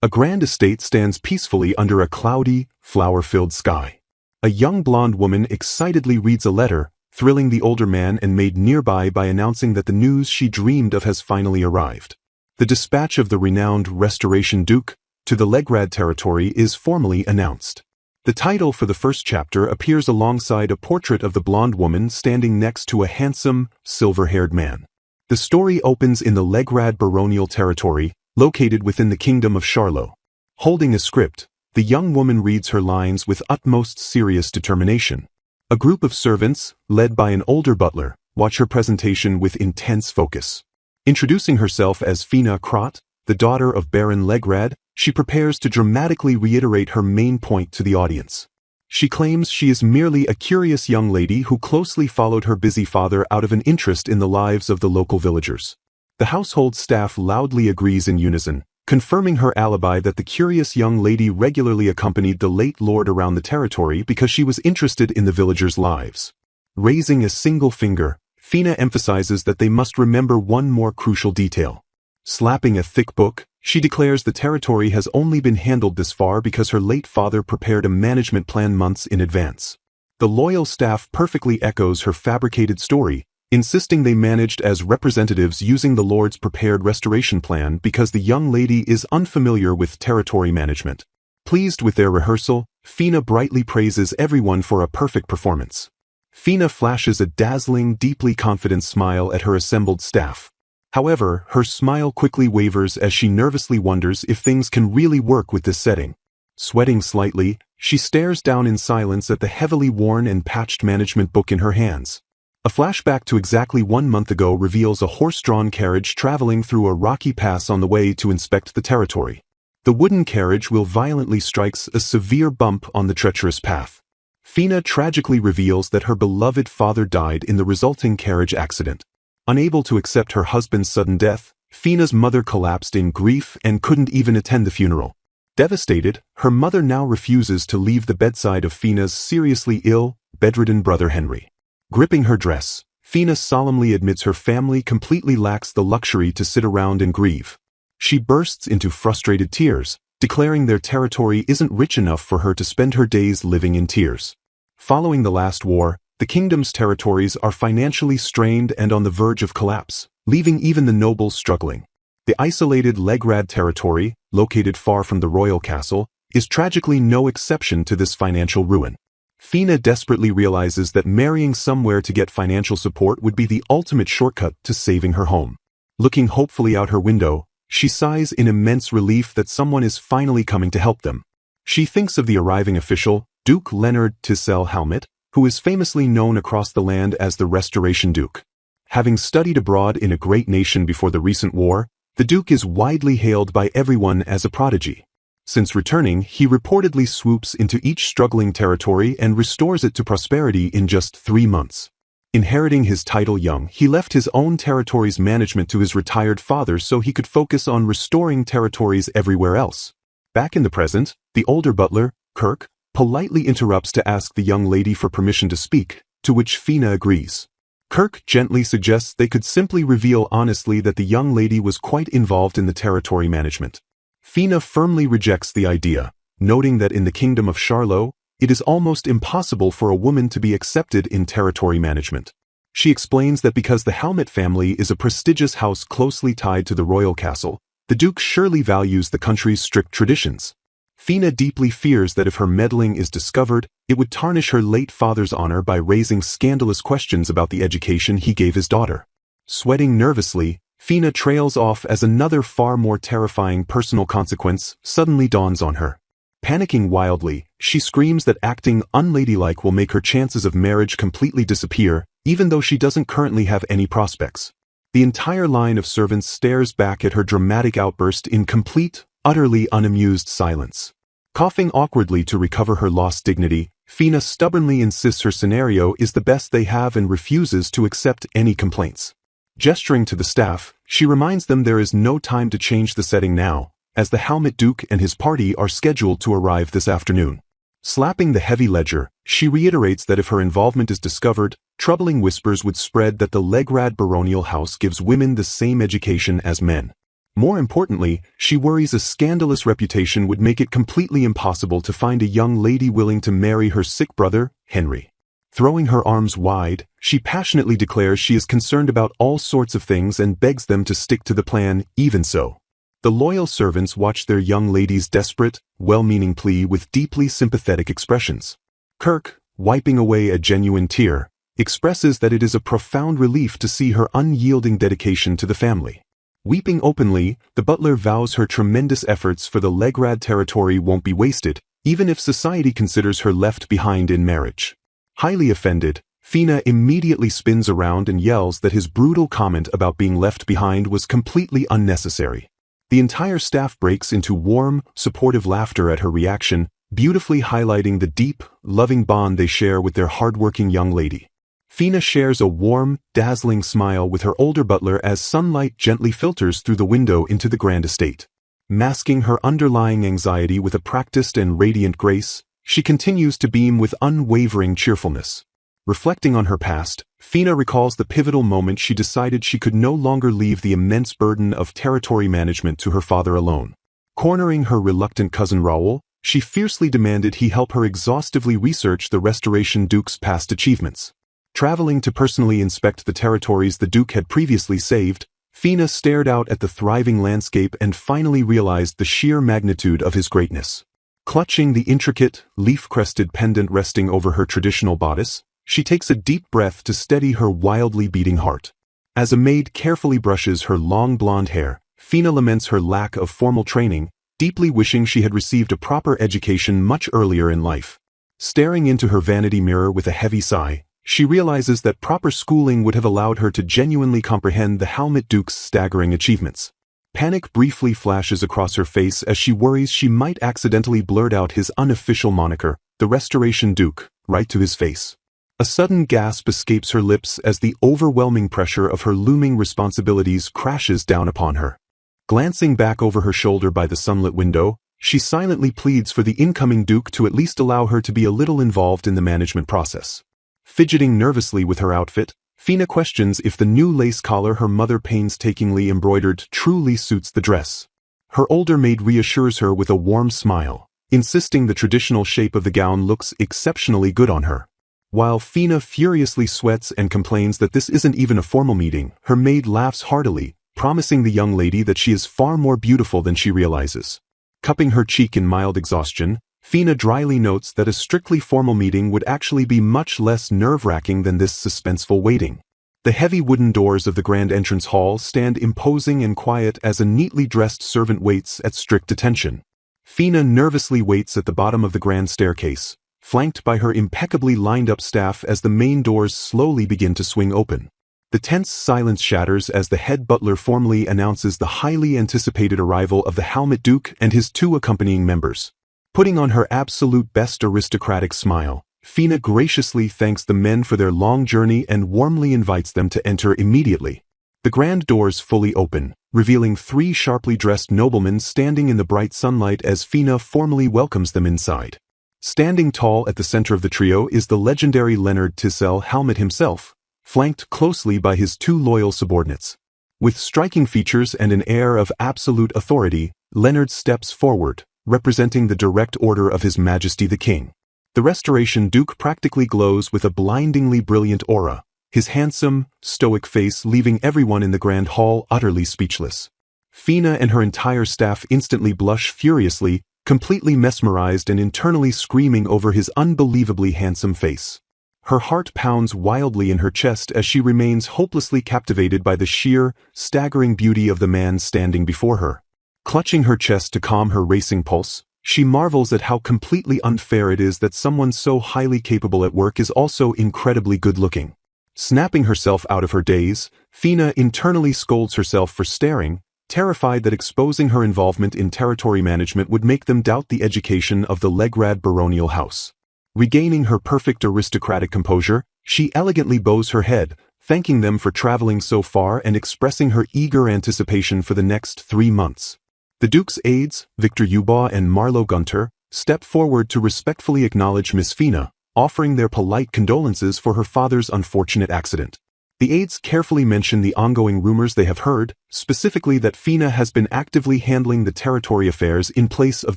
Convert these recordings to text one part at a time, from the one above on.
A grand estate stands peacefully under a cloudy, flower-filled sky. A young blonde woman excitedly reads a letter, thrilling the older man and maid nearby by announcing that the news she dreamed of has finally arrived. The dispatch of the renowned Restoration Duke to the Legrad territory is formally announced. The title for the first chapter appears alongside a portrait of the blonde woman standing next to a handsome, silver-haired man. The story opens in the Legrad baronial territory, located within the kingdom of Charlo. Holding a script, the young woman reads her lines with utmost serious determination. A group of servants, led by an older butler, watch her presentation with intense focus. Introducing herself as Fina Krot, the daughter of Baron Legrad, she prepares to dramatically reiterate her main point to the audience. She claims she is merely a curious young lady who closely followed her busy father out of an interest in the lives of the local villagers. The household staff loudly agrees in unison, confirming her alibi that the curious young lady regularly accompanied the late lord around the territory because she was interested in the villagers' lives. Raising a single finger, Fina emphasizes that they must remember one more crucial detail. Slapping a thick book, she declares the territory has only been handled this far because her late father prepared a management plan months in advance. The loyal staff perfectly echoes her fabricated story, insisting they managed as representatives using the Lord's prepared restoration plan because the young lady is unfamiliar with territory management. Pleased with their rehearsal, Fina brightly praises everyone for a perfect performance. Fina flashes a dazzling, deeply confident smile at her assembled staff. However, her smile quickly wavers as she nervously wonders if things can really work with this setting. Sweating slightly, she stares down in silence at the heavily worn and patched management book in her hands. A flashback to exactly 1 month ago reveals a horse-drawn carriage traveling through a rocky pass on the way to inspect the territory. The wooden carriage wheel violently strikes a severe bump on the treacherous path. Fina tragically reveals that her beloved father died in the resulting carriage accident. Unable to accept her husband's sudden death, Fina's mother collapsed in grief and couldn't even attend the funeral. Devastated, her mother now refuses to leave the bedside of Fina's seriously ill, bedridden brother Henry. Gripping her dress, Fina solemnly admits her family completely lacks the luxury to sit around and grieve. She bursts into frustrated tears, declaring their territory isn't rich enough for her to spend her days living in tears. Following the last war, the kingdom's territories are financially strained and on the verge of collapse, leaving even the nobles struggling. The isolated Legrad territory, located far from the royal castle, is tragically no exception to this financial ruin. Fina desperately realizes that marrying somewhere to get financial support would be the ultimate shortcut to saving her home. Looking hopefully out her window, she sighs in immense relief that someone is finally coming to help them. She thinks of the arriving official, Duke Leonard Tissel Helmet, who is famously known across the land as the Restoration Duke. Having studied abroad in a great nation before the recent war, the Duke is widely hailed by everyone as a prodigy. Since returning, he reportedly swoops into each struggling territory and restores it to prosperity in just 3 months. Inheriting his title young, he left his own territory's management to his retired father so he could focus on restoring territories everywhere else. Back in the present, the older butler, Kirk, politely interrupts to ask the young lady for permission to speak, to which Fina agrees. Kirk gently suggests they could simply reveal honestly that the young lady was quite involved in the territory management. Fina firmly rejects the idea, noting that in the kingdom of Charlo, it is almost impossible for a woman to be accepted in territory management. She explains that because the Helmet family is a prestigious house closely tied to the royal castle, the Duke surely values the country's strict traditions. Fina deeply fears that if her meddling is discovered, it would tarnish her late father's honor by raising scandalous questions about the education he gave his daughter. Sweating nervously, Fina trails off as another far more terrifying personal consequence suddenly dawns on her. Panicking wildly, she screams that acting unladylike will make her chances of marriage completely disappear, even though she doesn't currently have any prospects. The entire line of servants stares back at her dramatic outburst in complete, utterly unamused silence. Coughing awkwardly to recover her lost dignity, Fina stubbornly insists her scenario is the best they have and refuses to accept any complaints. Gesturing to the staff, she reminds them there is no time to change the setting now, as the Helmet Duke and his party are scheduled to arrive this afternoon. Slapping the heavy ledger, she reiterates that if her involvement is discovered, troubling whispers would spread that the Legrad baronial house gives women the same education as men. More importantly, she worries a scandalous reputation would make it completely impossible to find a young lady willing to marry her sick brother, Henry. Throwing her arms wide, she passionately declares she is concerned about all sorts of things and begs them to stick to the plan. Even so, the loyal servants watch their young lady's desperate, well-meaning plea with deeply sympathetic expressions. Kirk, wiping away a genuine tear, expresses that it is a profound relief to see her unyielding dedication to the family. Weeping openly, the butler vows her tremendous efforts for the Legrad territory won't be wasted, even if society considers her left behind in marriage. Highly offended, Fina immediately spins around and yells that his brutal comment about being left behind was completely unnecessary. The entire staff breaks into warm, supportive laughter at her reaction, beautifully highlighting the deep, loving bond they share with their hardworking young lady. Fina shares a warm, dazzling smile with her older butler as sunlight gently filters through the window into the grand estate. Masking her underlying anxiety with a practiced and radiant grace, she continues to beam with unwavering cheerfulness. Reflecting on her past, Fina recalls the pivotal moment she decided she could no longer leave the immense burden of territory management to her father alone. Cornering her reluctant cousin Raoul, she fiercely demanded he help her exhaustively research the Restoration Duke's past achievements. Traveling to personally inspect the territories the Duke had previously saved, Fina stared out at the thriving landscape and finally realized the sheer magnitude of his greatness. Clutching the intricate, leaf-crested pendant resting over her traditional bodice, she takes a deep breath to steady her wildly beating heart. As a maid carefully brushes her long blonde hair, Fina laments her lack of formal training, deeply wishing she had received a proper education much earlier in life. Staring into her vanity mirror with a heavy sigh, she realizes that proper schooling would have allowed her to genuinely comprehend the Helmet Duke's staggering achievements. Panic briefly flashes across her face as she worries she might accidentally blurt out his unofficial moniker, the Restoration Duke, right to his face. A sudden gasp escapes her lips as the overwhelming pressure of her looming responsibilities crashes down upon her. Glancing back over her shoulder by the sunlit window, she silently pleads for the incoming Duke to at least allow her to be a little involved in the management process. Fidgeting nervously with her outfit, Fina questions if the new lace collar her mother painstakingly embroidered truly suits the dress. Her older maid reassures her with a warm smile, insisting the traditional shape of the gown looks exceptionally good on her. While Fina furiously sweats and complains that this isn't even a formal meeting, her maid laughs heartily, promising the young lady that she is far more beautiful than she realizes. Cupping her cheek in mild exhaustion, Fina dryly notes that a strictly formal meeting would actually be much less nerve-wracking than this suspenseful waiting. The heavy wooden doors of the grand entrance hall stand imposing and quiet as a neatly dressed servant waits at strict attention. Fina nervously waits at the bottom of the grand staircase, flanked by her impeccably lined-up staff as the main doors slowly begin to swing open. The tense silence shatters as the head butler formally announces the highly anticipated arrival of the Helmet Duke and his 2 accompanying members. Putting on her absolute best aristocratic smile, Fina graciously thanks the men for their long journey and warmly invites them to enter immediately. The grand doors fully open, revealing 3 sharply dressed noblemen standing in the bright sunlight as Fina formally welcomes them inside. Standing tall at the center of the trio is the legendary Leonard Tissell Helmet himself, flanked closely by his 2 loyal subordinates. With striking features and an air of absolute authority, Leonard steps forward, representing the direct order of His Majesty the King. The Restoration Duke practically glows with a blindingly brilliant aura, his handsome, stoic face leaving everyone in the grand hall utterly speechless. Fina and her entire staff instantly blush furiously, completely mesmerized and internally screaming over his unbelievably handsome face. Her heart pounds wildly in her chest as she remains hopelessly captivated by the sheer, staggering beauty of the man standing before her. Clutching her chest to calm her racing pulse, she marvels at how completely unfair it is that someone so highly capable at work is also incredibly good-looking. Snapping herself out of her daze, Fina internally scolds herself for staring, terrified that exposing her involvement in territory management would make them doubt the education of the Legrad baronial house. Regaining her perfect aristocratic composure, she elegantly bows her head, thanking them for traveling so far and expressing her eager anticipation for the next 3 months. The Duke's aides, Victor Ubaugh and Marlowe Gunter, step forward to respectfully acknowledge Miss Fina, offering their polite condolences for her father's unfortunate accident. The aides carefully mention the ongoing rumors they have heard, specifically that Fina has been actively handling the territory affairs in place of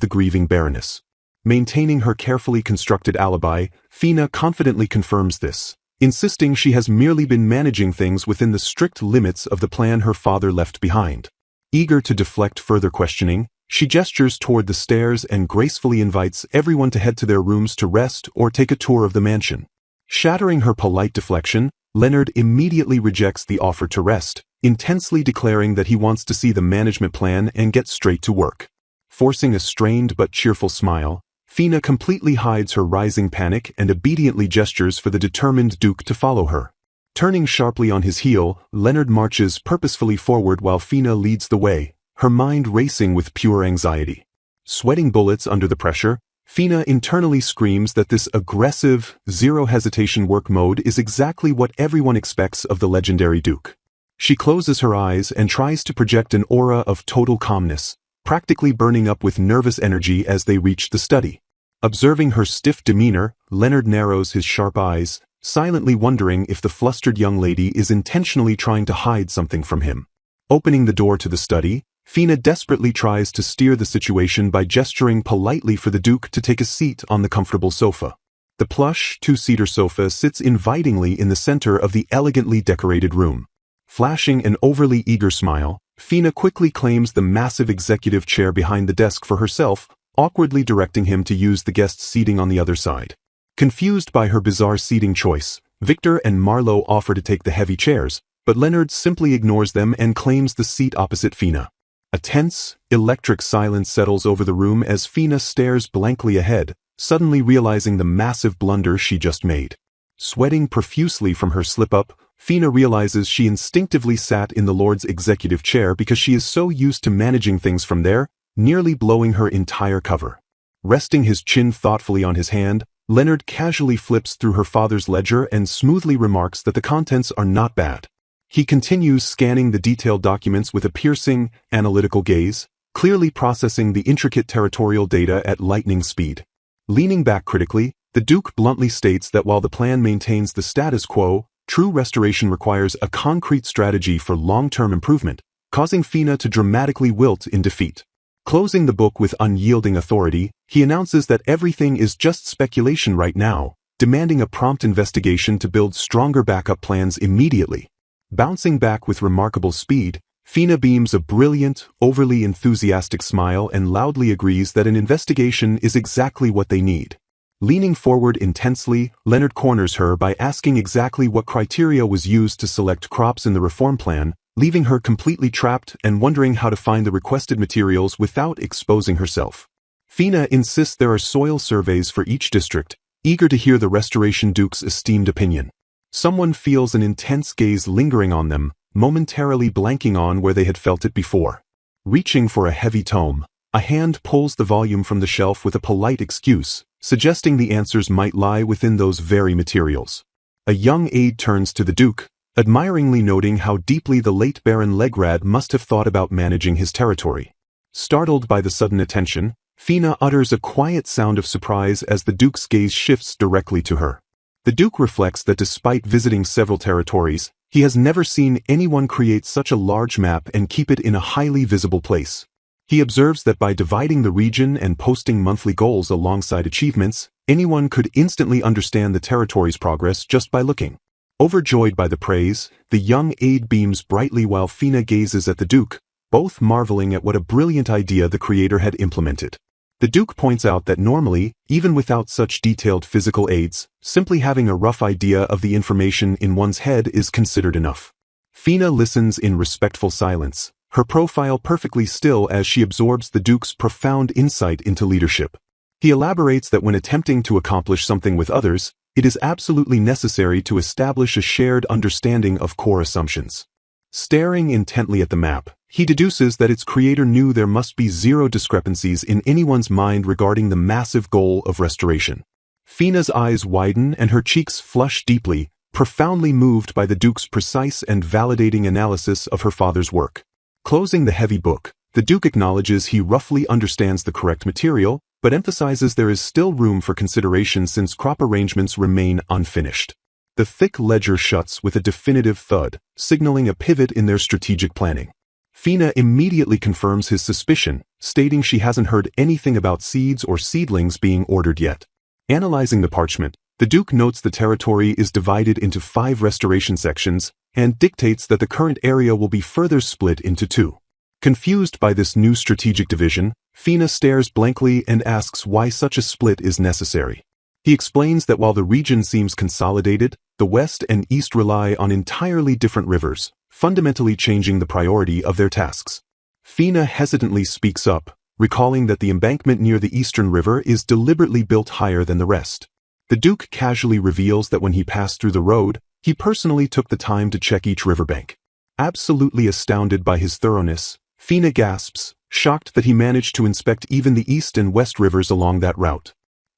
the grieving Baroness. Maintaining her carefully constructed alibi, Fina confidently confirms this, insisting she has merely been managing things within the strict limits of the plan her father left behind. Eager to deflect further questioning, she gestures toward the stairs and gracefully invites everyone to head to their rooms to rest or take a tour of the mansion. Shattering her polite deflection, Leonard immediately rejects the offer to rest, intensely declaring that he wants to see the management plan and get straight to work. Forcing a strained but cheerful smile, Fina completely hides her rising panic and obediently gestures for the determined Duke to follow her. Turning sharply on his heel, Leonard marches purposefully forward while Fina leads the way, her mind racing with pure anxiety. Sweating bullets under the pressure, Fina internally screams that this aggressive, zero-hesitation work mode is exactly what everyone expects of the legendary Duke. She closes her eyes and tries to project an aura of total calmness, practically burning up with nervous energy as they reach the study. Observing her stiff demeanor, Leonard narrows his sharp eyes, silently wondering if the flustered young lady is intentionally trying to hide something from him. Opening the door to the study, Fina desperately tries to steer the situation by gesturing politely for the Duke to take a seat on the comfortable sofa. The plush, two-seater sofa sits invitingly in the center of the elegantly decorated room. Flashing an overly eager smile, Fina quickly claims the massive executive chair behind the desk for herself, awkwardly directing him to use the guest's seating on the other side. Confused by her bizarre seating choice, Victor and Marlowe offer to take the heavy chairs, but Leonard simply ignores them and claims the seat opposite Fina. A tense, electric silence settles over the room as Fina stares blankly ahead, suddenly realizing the massive blunder she just made. Sweating profusely from her slip-up, Fina realizes she instinctively sat in the Lord's executive chair because she is so used to managing things from there, nearly blowing her entire cover. Resting his chin thoughtfully on his hand, Leonard casually flips through her father's ledger and smoothly remarks that the contents are not bad. He continues scanning the detailed documents with a piercing, analytical gaze, clearly processing the intricate territorial data at lightning speed. Leaning back critically, the Duke bluntly states that while the plan maintains the status quo, true restoration requires a concrete strategy for long-term improvement, causing Fina to dramatically wilt in defeat. Closing the book with unyielding authority, he announces that everything is just speculation right now, demanding a prompt investigation to build stronger backup plans immediately. Bouncing back with remarkable speed, Fina beams a brilliant, overly enthusiastic smile and loudly agrees that an investigation is exactly what they need. Leaning forward intensely, Leonard corners her by asking exactly what criteria was used to select crops in the reform plan, leaving her completely trapped and wondering how to find the requested materials without exposing herself. Fina insists there are soil surveys for each district, eager to hear the Restoration Duke's esteemed opinion. Someone feels an intense gaze lingering on them, momentarily blanking on where they had felt it before. Reaching for a heavy tome, a hand pulls the volume from the shelf with a polite excuse, suggesting the answers might lie within those very materials. A young aide turns to the Duke, admiringly noting how deeply the late Baron Legrad must have thought about managing his territory. Startled by the sudden attention, Fina utters a quiet sound of surprise as the Duke's gaze shifts directly to her. The Duke reflects that despite visiting several territories, he has never seen anyone create such a large map and keep it in a highly visible place. He observes that by dividing the region and posting monthly goals alongside achievements, anyone could instantly understand the territory's progress just by looking. Overjoyed by the praise, the young aide beams brightly while Fina gazes at the Duke, both marveling at what a brilliant idea the creator had implemented. The Duke points out that normally, even without such detailed physical aids, simply having a rough idea of the information in one's head is considered enough. Fina listens in respectful silence, her profile perfectly still as she absorbs the Duke's profound insight into leadership. He elaborates that when attempting to accomplish something with others, it is absolutely necessary to establish a shared understanding of core assumptions. Staring intently at the map, he deduces that its creator knew there must be zero discrepancies in anyone's mind regarding the massive goal of restoration. Fina's eyes widen and her cheeks flush deeply, profoundly moved by the Duke's precise and validating analysis of her father's work. Closing the heavy book, the Duke acknowledges he roughly understands the correct material, but emphasizes there is still room for consideration since crop arrangements remain unfinished. The thick ledger shuts with a definitive thud, signaling a pivot in their strategic planning. Fina immediately confirms his suspicion, stating she hasn't heard anything about seeds or seedlings being ordered yet. Analyzing the parchment, the Duke notes the territory is divided into 5 restoration sections and dictates that the current area will be further split into 2. Confused by this new strategic division, Fina stares blankly and asks why such a split is necessary. He explains that while the region seems consolidated, the West and East rely on entirely different rivers, fundamentally changing the priority of their tasks. Fina hesitantly speaks up, recalling that the embankment near the Eastern River is deliberately built higher than the rest. The Duke casually reveals that when he passed through the road, he personally took the time to check each riverbank. Absolutely astounded by his thoroughness, Fina gasps, shocked that he managed to inspect even the East and West rivers along that route.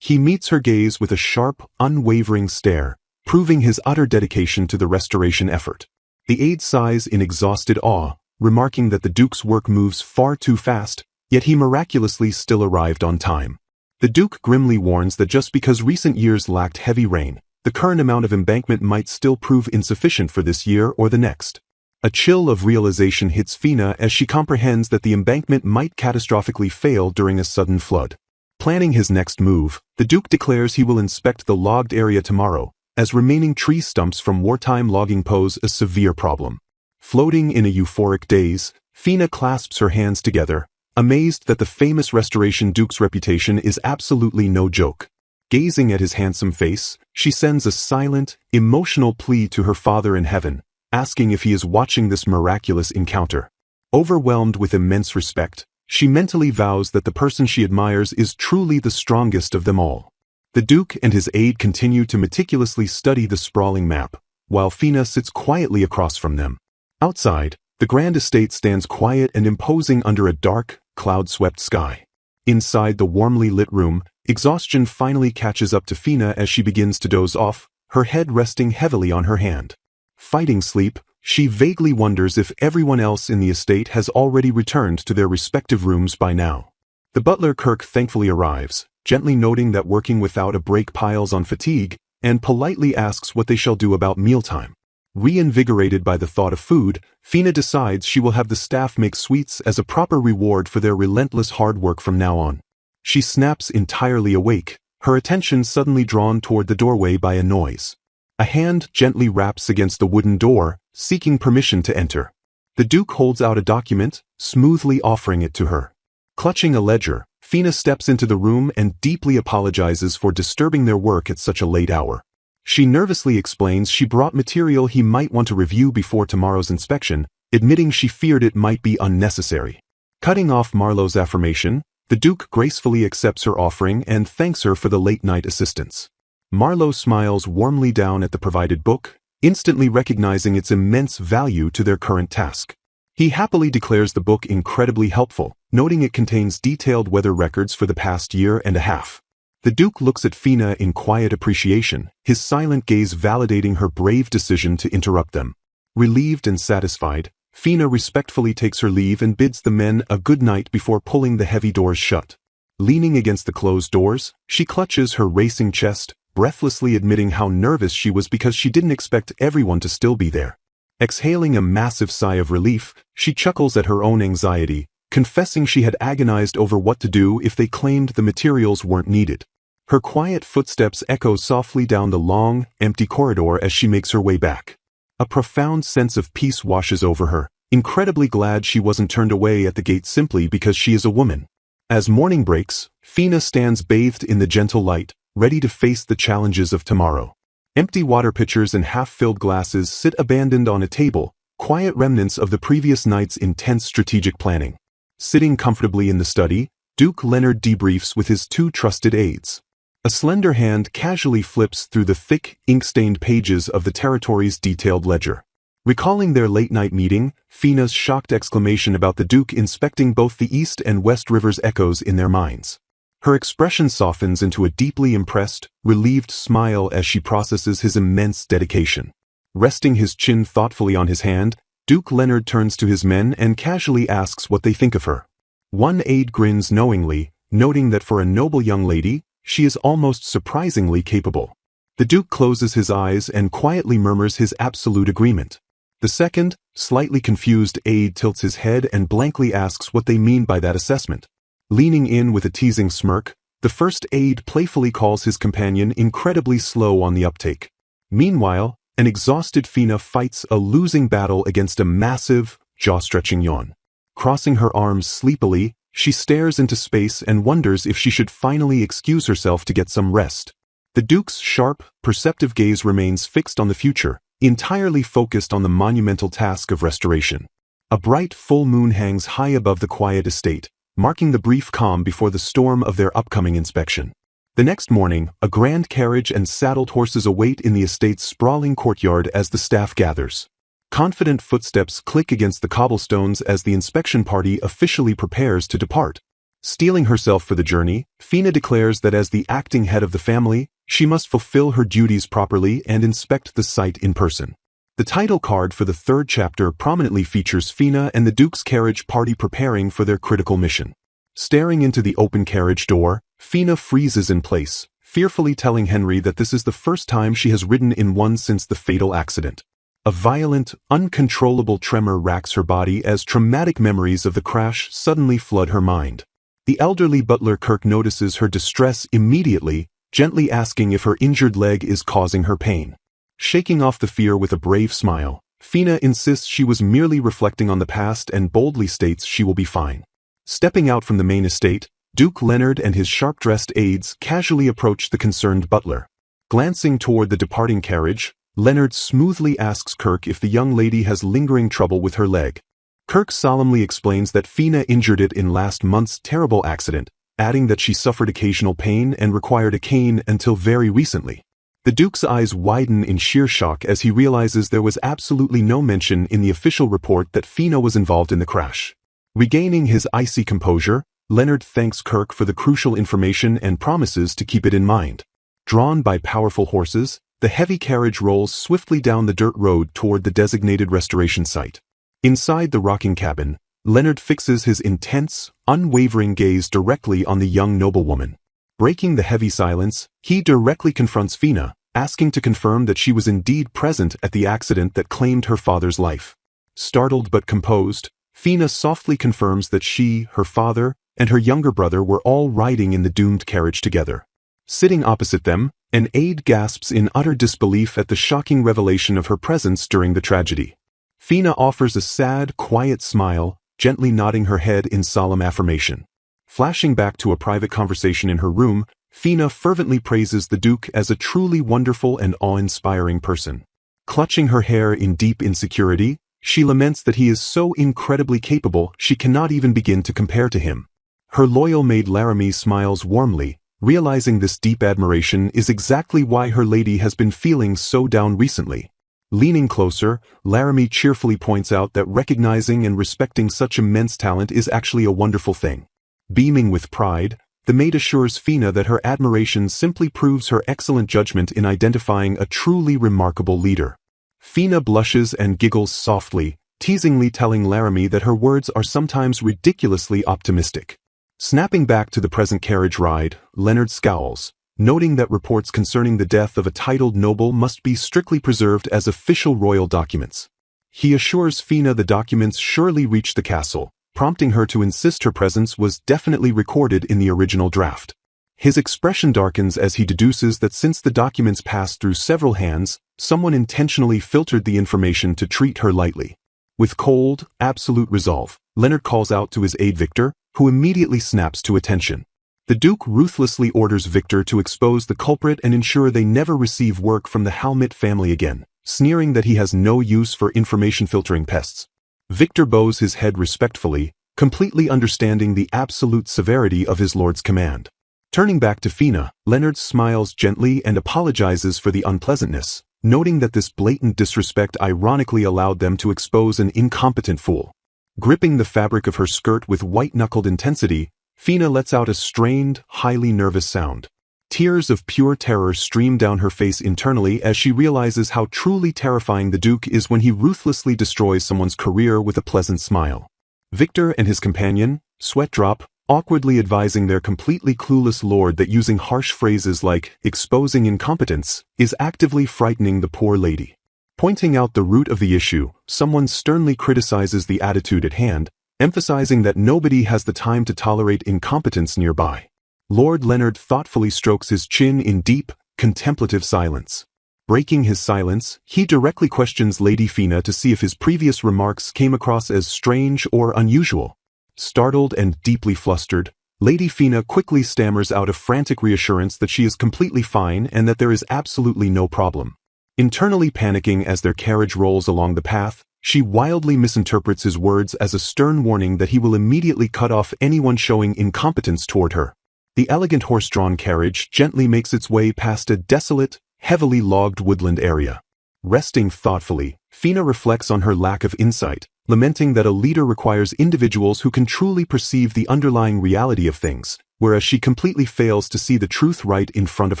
He meets her gaze with a sharp, unwavering stare, proving his utter dedication to the restoration effort. The aide sighs in exhausted awe, remarking that the Duke's work moves far too fast, yet he miraculously still arrived on time. The Duke grimly warns that just because recent years lacked heavy rain, the current amount of embankment might still prove insufficient for this year or the next. A chill of realization hits Fina as she comprehends that the embankment might catastrophically fail during a sudden flood. Planning his next move, the Duke declares he will inspect the logged area tomorrow, as remaining tree stumps from wartime logging pose a severe problem. Floating in a euphoric daze, Fina clasps her hands together, amazed that the famous Restoration Duke's reputation is absolutely no joke. Gazing at his handsome face, she sends a silent, emotional plea to her Father in heaven, asking if he is watching this miraculous encounter. Overwhelmed with immense respect, she mentally vows that the person she admires is truly the strongest of them all. The Duke and his aide continue to meticulously study the sprawling map, while Fina sits quietly across from them. Outside, the grand estate stands quiet and imposing under a dark, cloud-swept sky. Inside the warmly lit room, exhaustion finally catches up to Fina as she begins to doze off, her head resting heavily on her hand. Fighting sleep, she vaguely wonders if everyone else in the estate has already returned to their respective rooms by now. The butler Kirk thankfully arrives, gently noting that working without a break piles on fatigue, and politely asks what they shall do about mealtime. Reinvigorated by the thought of food, Fina decides she will have the staff make sweets as a proper reward for their relentless hard work from now on. She snaps entirely awake, her attention suddenly drawn toward the doorway by a noise. A hand gently raps against the wooden door, seeking permission to enter. The Duke holds out a document, smoothly offering it to her. Clutching a ledger, Fina steps into the room and deeply apologizes for disturbing their work at such a late hour. She nervously explains she brought material he might want to review before tomorrow's inspection, admitting she feared it might be unnecessary. Cutting off Marlowe's affirmation, the Duke gracefully accepts her offering and thanks her for the late-night assistance. Marlowe smiles warmly down at the provided book, instantly recognizing its immense value to their current task. He happily declares the book incredibly helpful, noting it contains detailed weather records for the past year and a half. The Duke looks at Fina in quiet appreciation, his silent gaze validating her brave decision to interrupt them. Relieved and satisfied, Fina respectfully takes her leave and bids the men a good night before pulling the heavy doors shut. Leaning against the closed doors, she clutches her racing chest, breathlessly admitting how nervous she was because she didn't expect everyone to still be there. Exhaling a massive sigh of relief, she chuckles at her own anxiety, confessing she had agonized over what to do if they claimed the materials weren't needed. Her quiet footsteps echo softly down the long, empty corridor as she makes her way back. A profound sense of peace washes over her, incredibly glad she wasn't turned away at the gate simply because she is a woman. As morning breaks, Fina stands bathed in the gentle light, ready to face the challenges of tomorrow. Empty water pitchers and half-filled glasses sit abandoned on a table, quiet remnants of the previous night's intense strategic planning. Sitting comfortably in the study, Duke Leonard debriefs with his 2 trusted aides. A slender hand casually flips through the thick, ink-stained pages of the territory's detailed ledger. Recalling their late-night meeting, Fina's shocked exclamation about the Duke inspecting both the East and West rivers echoes in their minds. Her expression softens into a deeply impressed, relieved smile as she processes his immense dedication. Resting his chin thoughtfully on his hand, Duke Leonard turns to his men and casually asks what they think of her. One aide grins knowingly, noting that for a noble young lady, she is almost surprisingly capable. The Duke closes his eyes and quietly murmurs his absolute agreement. The second, slightly confused aide tilts his head and blankly asks what they mean by that assessment. Leaning in with a teasing smirk, the first aide playfully calls his companion incredibly slow on the uptake. Meanwhile, an exhausted Fina fights a losing battle against a massive, jaw-stretching yawn. Crossing her arms sleepily, she stares into space and wonders if she should finally excuse herself to get some rest. The Duke's sharp, perceptive gaze remains fixed on the future, entirely focused on the monumental task of restoration. A bright full moon hangs high above the quiet estate, marking the brief calm before the storm of their upcoming inspection. The next morning, a grand carriage and saddled horses await in the estate's sprawling courtyard as the staff gathers. Confident footsteps click against the cobblestones as the inspection party officially prepares to depart. Steeling herself for the journey, Fina declares that as the acting head of the family, she must fulfill her duties properly and inspect the site in person. The title card for the third chapter prominently features Fina and the Duke's carriage party preparing for their critical mission. Staring into the open carriage door, Fina freezes in place, fearfully telling Henry that this is the first time she has ridden in one since the fatal accident. A violent, uncontrollable tremor racks her body as traumatic memories of the crash suddenly flood her mind. The elderly butler Kirk notices her distress immediately, gently asking if her injured leg is causing her pain. Shaking off the fear with a brave smile, Fina insists she was merely reflecting on the past and boldly states she will be fine. Stepping out from the main estate, Duke Leonard and his sharp-dressed aides casually approach the concerned butler. Glancing toward the departing carriage, Leonard smoothly asks Kirk if the young lady has lingering trouble with her leg. Kirk solemnly explains that Fina injured it in last month's terrible accident, adding that she suffered occasional pain and required a cane until very recently. The Duke's eyes widen in sheer shock as he realizes there was absolutely no mention in the official report that Fina was involved in the crash. Regaining his icy composure, Leonard thanks Kirk for the crucial information and promises to keep it in mind. Drawn by powerful horses, the heavy carriage rolls swiftly down the dirt road toward the designated restoration site. Inside the rocking cabin, Leonard fixes his intense, unwavering gaze directly on the young noblewoman. Breaking the heavy silence, he directly confronts Fina, asking to confirm that she was indeed present at the accident that claimed her father's life. Startled but composed, Fina softly confirms that she, her father, and her younger brother were all riding in the doomed carriage together. Sitting opposite them, an aide gasps in utter disbelief at the shocking revelation of her presence during the tragedy. Fina offers a sad, quiet smile, gently nodding her head in solemn affirmation. Flashing back to a private conversation in her room, Fina fervently praises the Duke as a truly wonderful and awe-inspiring person. Clutching her hair in deep insecurity, she laments that he is so incredibly capable she cannot even begin to compare to him. Her loyal maid Laramie smiles warmly, realizing this deep admiration is exactly why her lady has been feeling so down recently. Leaning closer, Laramie cheerfully points out that recognizing and respecting such immense talent is actually a wonderful thing. Beaming with pride, the maid assures Fina that her admiration simply proves her excellent judgment in identifying a truly remarkable leader. Fina blushes and giggles softly, teasingly telling Laramie that her words are sometimes ridiculously optimistic. Snapping back to the present carriage ride, Leonard scowls, noting that reports concerning the death of a titled noble must be strictly preserved as official royal documents. He assures Fina the documents surely reached the castle, prompting her to insist her presence was definitely recorded in the original draft. His expression darkens as he deduces that since the documents passed through several hands, someone intentionally filtered the information to treat her lightly. With cold, absolute resolve, Leonard calls out to his aide Victor, who immediately snaps to attention. The Duke ruthlessly orders Victor to expose the culprit and ensure they never receive work from the Halmit family again, sneering that he has no use for information-filtering pests. Victor bows his head respectfully, completely understanding the absolute severity of his lord's command. Turning back to Fina, Leonard smiles gently and apologizes for the unpleasantness, noting that this blatant disrespect ironically allowed them to expose an incompetent fool. Gripping the fabric of her skirt with white-knuckled intensity, Fina lets out a strained, highly nervous sound. Tears of pure terror stream down her face internally as she realizes how truly terrifying the Duke is when he ruthlessly destroys someone's career with a pleasant smile. Victor and his companion, Sweat Drop, awkwardly advising their completely clueless lord that using harsh phrases like exposing incompetence is actively frightening the poor lady. Pointing out the root of the issue, someone sternly criticizes the attitude at hand, emphasizing that nobody has the time to tolerate incompetence nearby. Lord Leonard thoughtfully strokes his chin in deep, contemplative silence. Breaking his silence, he directly questions Lady Fina to see if his previous remarks came across as strange or unusual. Startled and deeply flustered, Lady Fina quickly stammers out a frantic reassurance that she is completely fine and that there is absolutely no problem. Internally panicking as their carriage rolls along the path, she wildly misinterprets his words as a stern warning that he will immediately cut off anyone showing incompetence toward her. The elegant horse-drawn carriage gently makes its way past a desolate, heavily logged woodland area. Resting thoughtfully, Fina reflects on her lack of insight, lamenting that a leader requires individuals who can truly perceive the underlying reality of things, whereas she completely fails to see the truth right in front of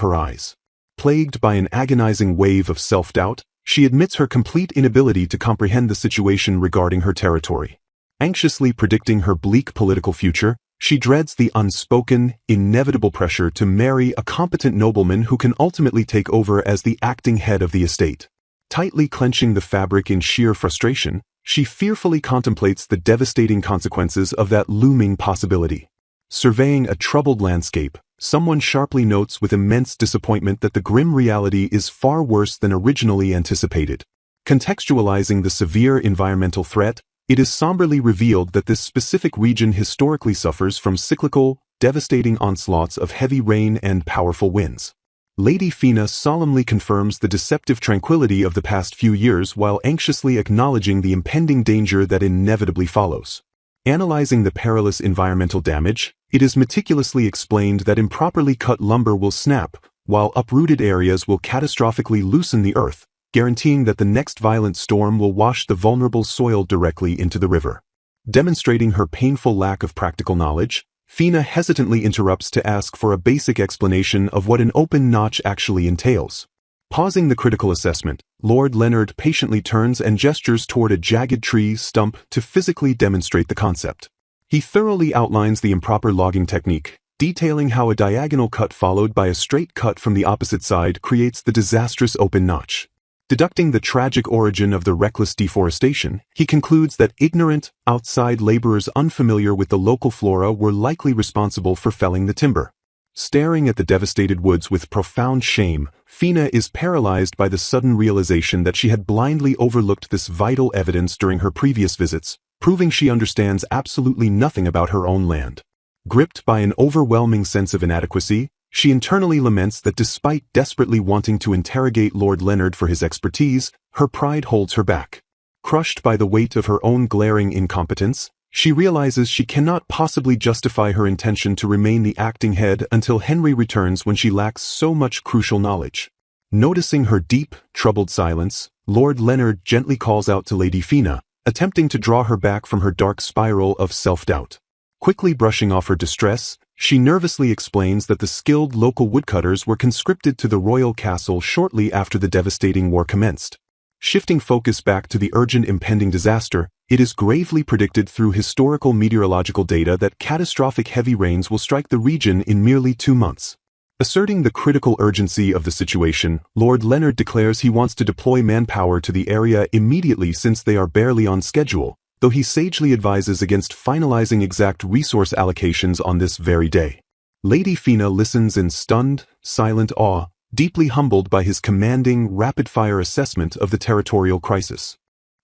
her eyes. Plagued by an agonizing wave of self-doubt, she admits her complete inability to comprehend the situation regarding her territory. Anxiously predicting her bleak political future, she dreads the unspoken, inevitable pressure to marry a competent nobleman who can ultimately take over as the acting head of the estate. Tightly clenching the fabric in sheer frustration, she fearfully contemplates the devastating consequences of that looming possibility. Surveying a troubled landscape, someone sharply notes with immense disappointment that the grim reality is far worse than originally anticipated. Contextualizing the severe environmental threat, it is somberly revealed that this specific region historically suffers from cyclical, devastating onslaughts of heavy rain and powerful winds. Lady Fina solemnly confirms the deceptive tranquility of the past few years while anxiously acknowledging the impending danger that inevitably follows. Analyzing the perilous environmental damage, it is meticulously explained that improperly cut lumber will snap, while uprooted areas will catastrophically loosen the earth, guaranteeing that the next violent storm will wash the vulnerable soil directly into the river. Demonstrating her painful lack of practical knowledge, Fina hesitantly interrupts to ask for a basic explanation of what an open notch actually entails. Pausing the critical assessment, Lord Leonard patiently turns and gestures toward a jagged tree stump to physically demonstrate the concept. He thoroughly outlines the improper logging technique, detailing how a diagonal cut followed by a straight cut from the opposite side creates the disastrous open notch. Deducting the tragic origin of the reckless deforestation, he concludes that ignorant, outside laborers unfamiliar with the local flora were likely responsible for felling the timber. Staring at the devastated woods with profound shame, Fina is paralyzed by the sudden realization that she had blindly overlooked this vital evidence during her previous visits, proving she understands absolutely nothing about her own land. Gripped by an overwhelming sense of inadequacy, she internally laments that despite desperately wanting to interrogate Lord Leonard for his expertise, her pride holds her back. Crushed by the weight of her own glaring incompetence, she realizes she cannot possibly justify her intention to remain the acting head until Henry returns when she lacks so much crucial knowledge. Noticing her deep, troubled silence, Lord Leonard gently calls out to Lady Fina, attempting to draw her back from her dark spiral of self-doubt. Quickly brushing off her distress, she nervously explains that the skilled local woodcutters were conscripted to the royal castle shortly after the devastating war commenced. Shifting focus back to the urgent impending disaster, it is gravely predicted through historical meteorological data that catastrophic heavy rains will strike the region in merely 2 months. Asserting the critical urgency of the situation, Lord Leonard declares he wants to deploy manpower to the area immediately since they are barely on schedule, though he sagely advises against finalizing exact resource allocations on this very day. Lady Fina listens in stunned, silent awe, deeply humbled by his commanding, rapid-fire assessment of the territorial crisis.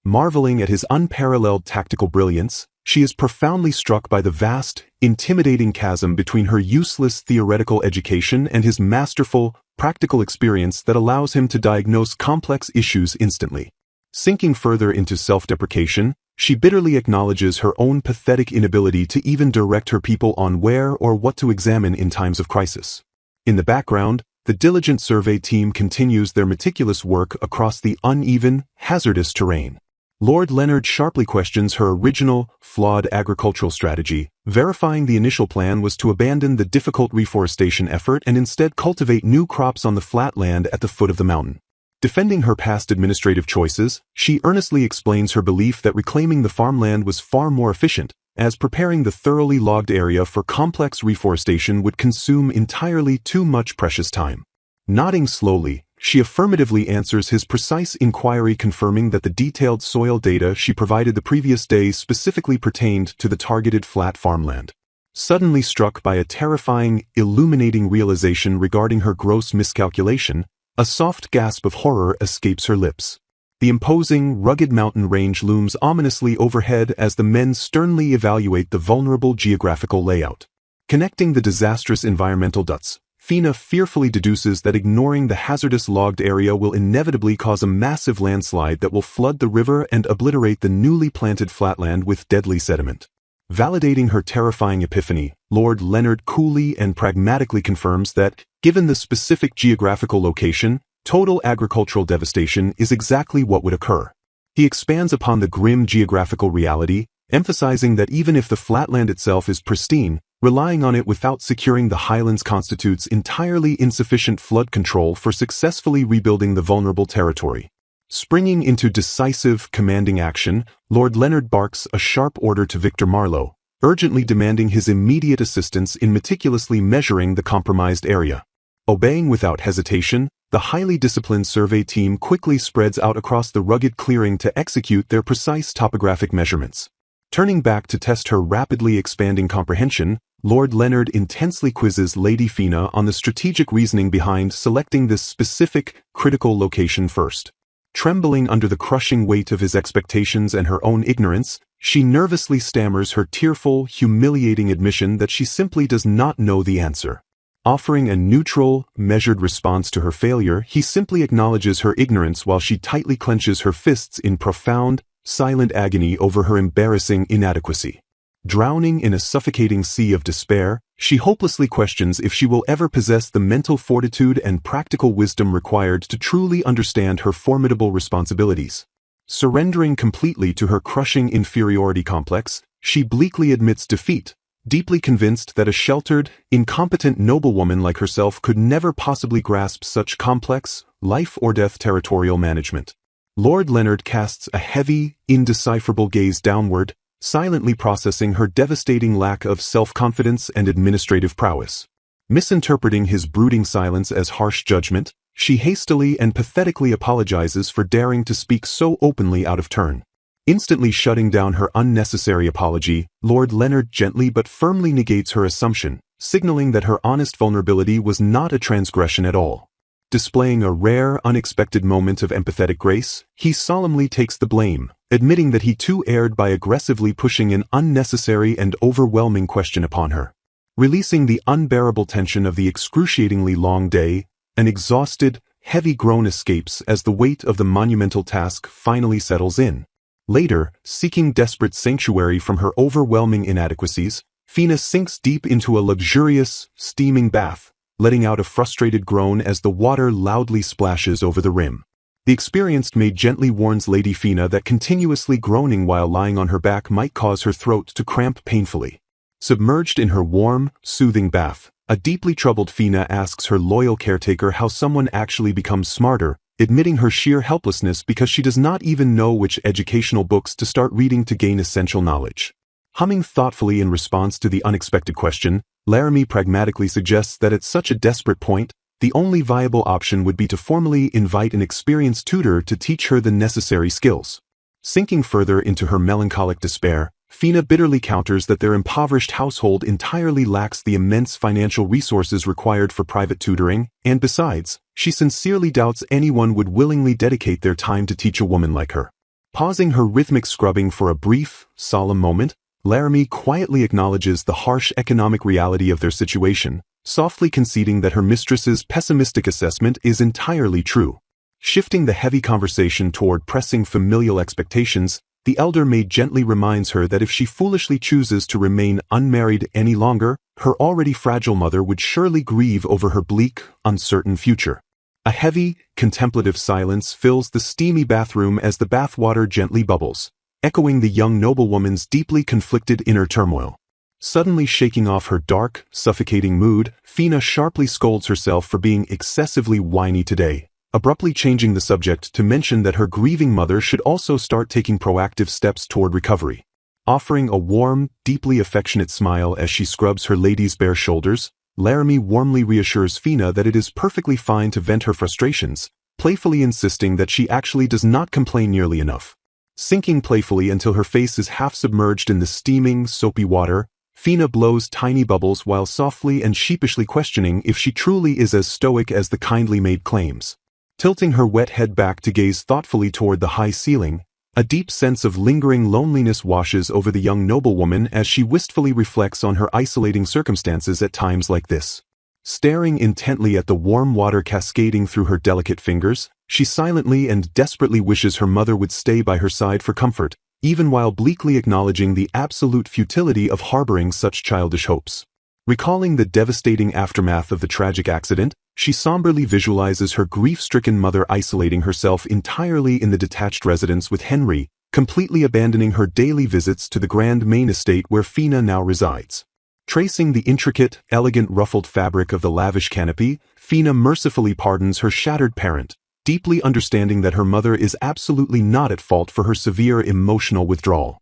Marveling at his unparalleled tactical brilliance, she is profoundly struck by the vast, intimidating chasm between her useless theoretical education and his masterful, practical experience that allows him to diagnose complex issues instantly. Sinking further into self-deprecation, she bitterly acknowledges her own pathetic inability to even direct her people on where or what to examine in times of crisis. In the background, the diligent survey team continues their meticulous work across the uneven, hazardous terrain. Lord Leonard sharply questions her original, flawed agricultural strategy, verifying the initial plan was to abandon the difficult reforestation effort and instead cultivate new crops on the flat land at the foot of the mountain. Defending her past administrative choices, she earnestly explains her belief that reclaiming the farmland was far more efficient, as preparing the thoroughly logged area for complex reforestation would consume entirely too much precious time. Nodding slowly, she affirmatively answers his precise inquiry, confirming that the detailed soil data she provided the previous day specifically pertained to the targeted flat farmland. Suddenly struck by a terrifying, illuminating realization regarding her gross miscalculation, a soft gasp of horror escapes her lips. The imposing, rugged mountain range looms ominously overhead as the men sternly evaluate the vulnerable geographical layout. Connecting the disastrous environmental dots, Fina fearfully deduces that ignoring the hazardous logged area will inevitably cause a massive landslide that will flood the river and obliterate the newly planted flatland with deadly sediment. Validating her terrifying epiphany, Lord Leonard coolly and pragmatically confirms that, given the specific geographical location, total agricultural devastation is exactly what would occur. He expands upon the grim geographical reality, emphasizing that even if the flatland itself is pristine, relying on it without securing the highlands constitutes entirely insufficient flood control for successfully rebuilding the vulnerable territory. Springing into decisive, commanding action, Lord Leonard barks a sharp order to Victor Marlowe, urgently demanding his immediate assistance in meticulously measuring the compromised area. Obeying without hesitation, the highly disciplined survey team quickly spreads out across the rugged clearing to execute their precise topographic measurements. Turning back to test her rapidly expanding comprehension, Lord Leonard intensely quizzes Lady Fina on the strategic reasoning behind selecting this specific, critical location first. Trembling under the crushing weight of his expectations and her own ignorance, she nervously stammers her tearful, humiliating admission that she simply does not know the answer. Offering a neutral, measured response to her failure, he simply acknowledges her ignorance while she tightly clenches her fists in profound, silent agony over her embarrassing inadequacy. Drowning in a suffocating sea of despair, she hopelessly questions if she will ever possess the mental fortitude and practical wisdom required to truly understand her formidable responsibilities. Surrendering completely to her crushing inferiority complex, she bleakly admits defeat, deeply convinced that a sheltered, incompetent noblewoman like herself could never possibly grasp such complex, life-or-death territorial management. Lord Leonard casts a heavy, indecipherable gaze downward, silently processing her devastating lack of self-confidence and administrative prowess. Misinterpreting his brooding silence as harsh judgment, she hastily and pathetically apologizes for daring to speak so openly out of turn. Instantly shutting down her unnecessary apology, Lord Leonard gently but firmly negates her assumption, signaling that her honest vulnerability was not a transgression at all. Displaying a rare, unexpected moment of empathetic grace, he solemnly takes the blame, admitting that he too erred by aggressively pushing an unnecessary and overwhelming question upon her. Releasing the unbearable tension of the excruciatingly long day, an exhausted, heavy groan escapes as the weight of the monumental task finally settles in. Later, seeking desperate sanctuary from her overwhelming inadequacies, Fina sinks deep into a luxurious, steaming bath, letting out a frustrated groan as the water loudly splashes over the rim. The experienced maid gently warns Lady Fina that continuously groaning while lying on her back might cause her throat to cramp painfully. Submerged in her warm, soothing bath, a deeply troubled Fina asks her loyal caretaker how someone actually becomes smarter, admitting her sheer helplessness because she does not even know which educational books to start reading to gain essential knowledge. Humming thoughtfully in response to the unexpected question, Laramie pragmatically suggests that at such a desperate point, the only viable option would be to formally invite an experienced tutor to teach her the necessary skills. Sinking further into her melancholic despair, Fina bitterly counters that their impoverished household entirely lacks the immense financial resources required for private tutoring, and besides, she sincerely doubts anyone would willingly dedicate their time to teach a woman like her. Pausing her rhythmic scrubbing for a brief, solemn moment, Laramie quietly acknowledges the harsh economic reality of their situation, softly conceding that her mistress's pessimistic assessment is entirely true. Shifting the heavy conversation toward pressing familial expectations, the elder maid gently reminds her that if she foolishly chooses to remain unmarried any longer, her already fragile mother would surely grieve over her bleak, uncertain future. A heavy, contemplative silence fills the steamy bathroom as the bathwater gently bubbles, echoing the young noblewoman's deeply conflicted inner turmoil. Suddenly shaking off her dark, suffocating mood, Fina sharply scolds herself for being excessively whiny today, abruptly changing the subject to mention that her grieving mother should also start taking proactive steps toward recovery. offering a warm, deeply affectionate smile as she scrubs her lady's bare shoulders. Laramie warmly reassures Fina that it is perfectly fine to vent her frustrations, playfully insisting that she actually does not complain nearly enough. Sinking playfully until her face is half submerged in the steaming, soapy water, Fina blows tiny bubbles while softly and sheepishly questioning if she truly is as stoic as the kindly maid claims. Tilting her wet head back to gaze thoughtfully toward the high ceiling, a deep sense of lingering loneliness washes over the young noblewoman as she wistfully reflects on her isolating circumstances at times like this. Staring intently at the warm water cascading through her delicate fingers, she silently and desperately wishes her mother would stay by her side for comfort, even while bleakly acknowledging the absolute futility of harboring such childish hopes. Recalling the devastating aftermath of the tragic accident, she somberly visualizes her grief-stricken mother isolating herself entirely in the detached residence with Henry, completely abandoning her daily visits to the grand main estate where Fina now resides. Tracing the intricate, elegant ruffled fabric of the lavish canopy, Fina mercifully pardons her shattered parent, deeply understanding that her mother is absolutely not at fault for her severe emotional withdrawal.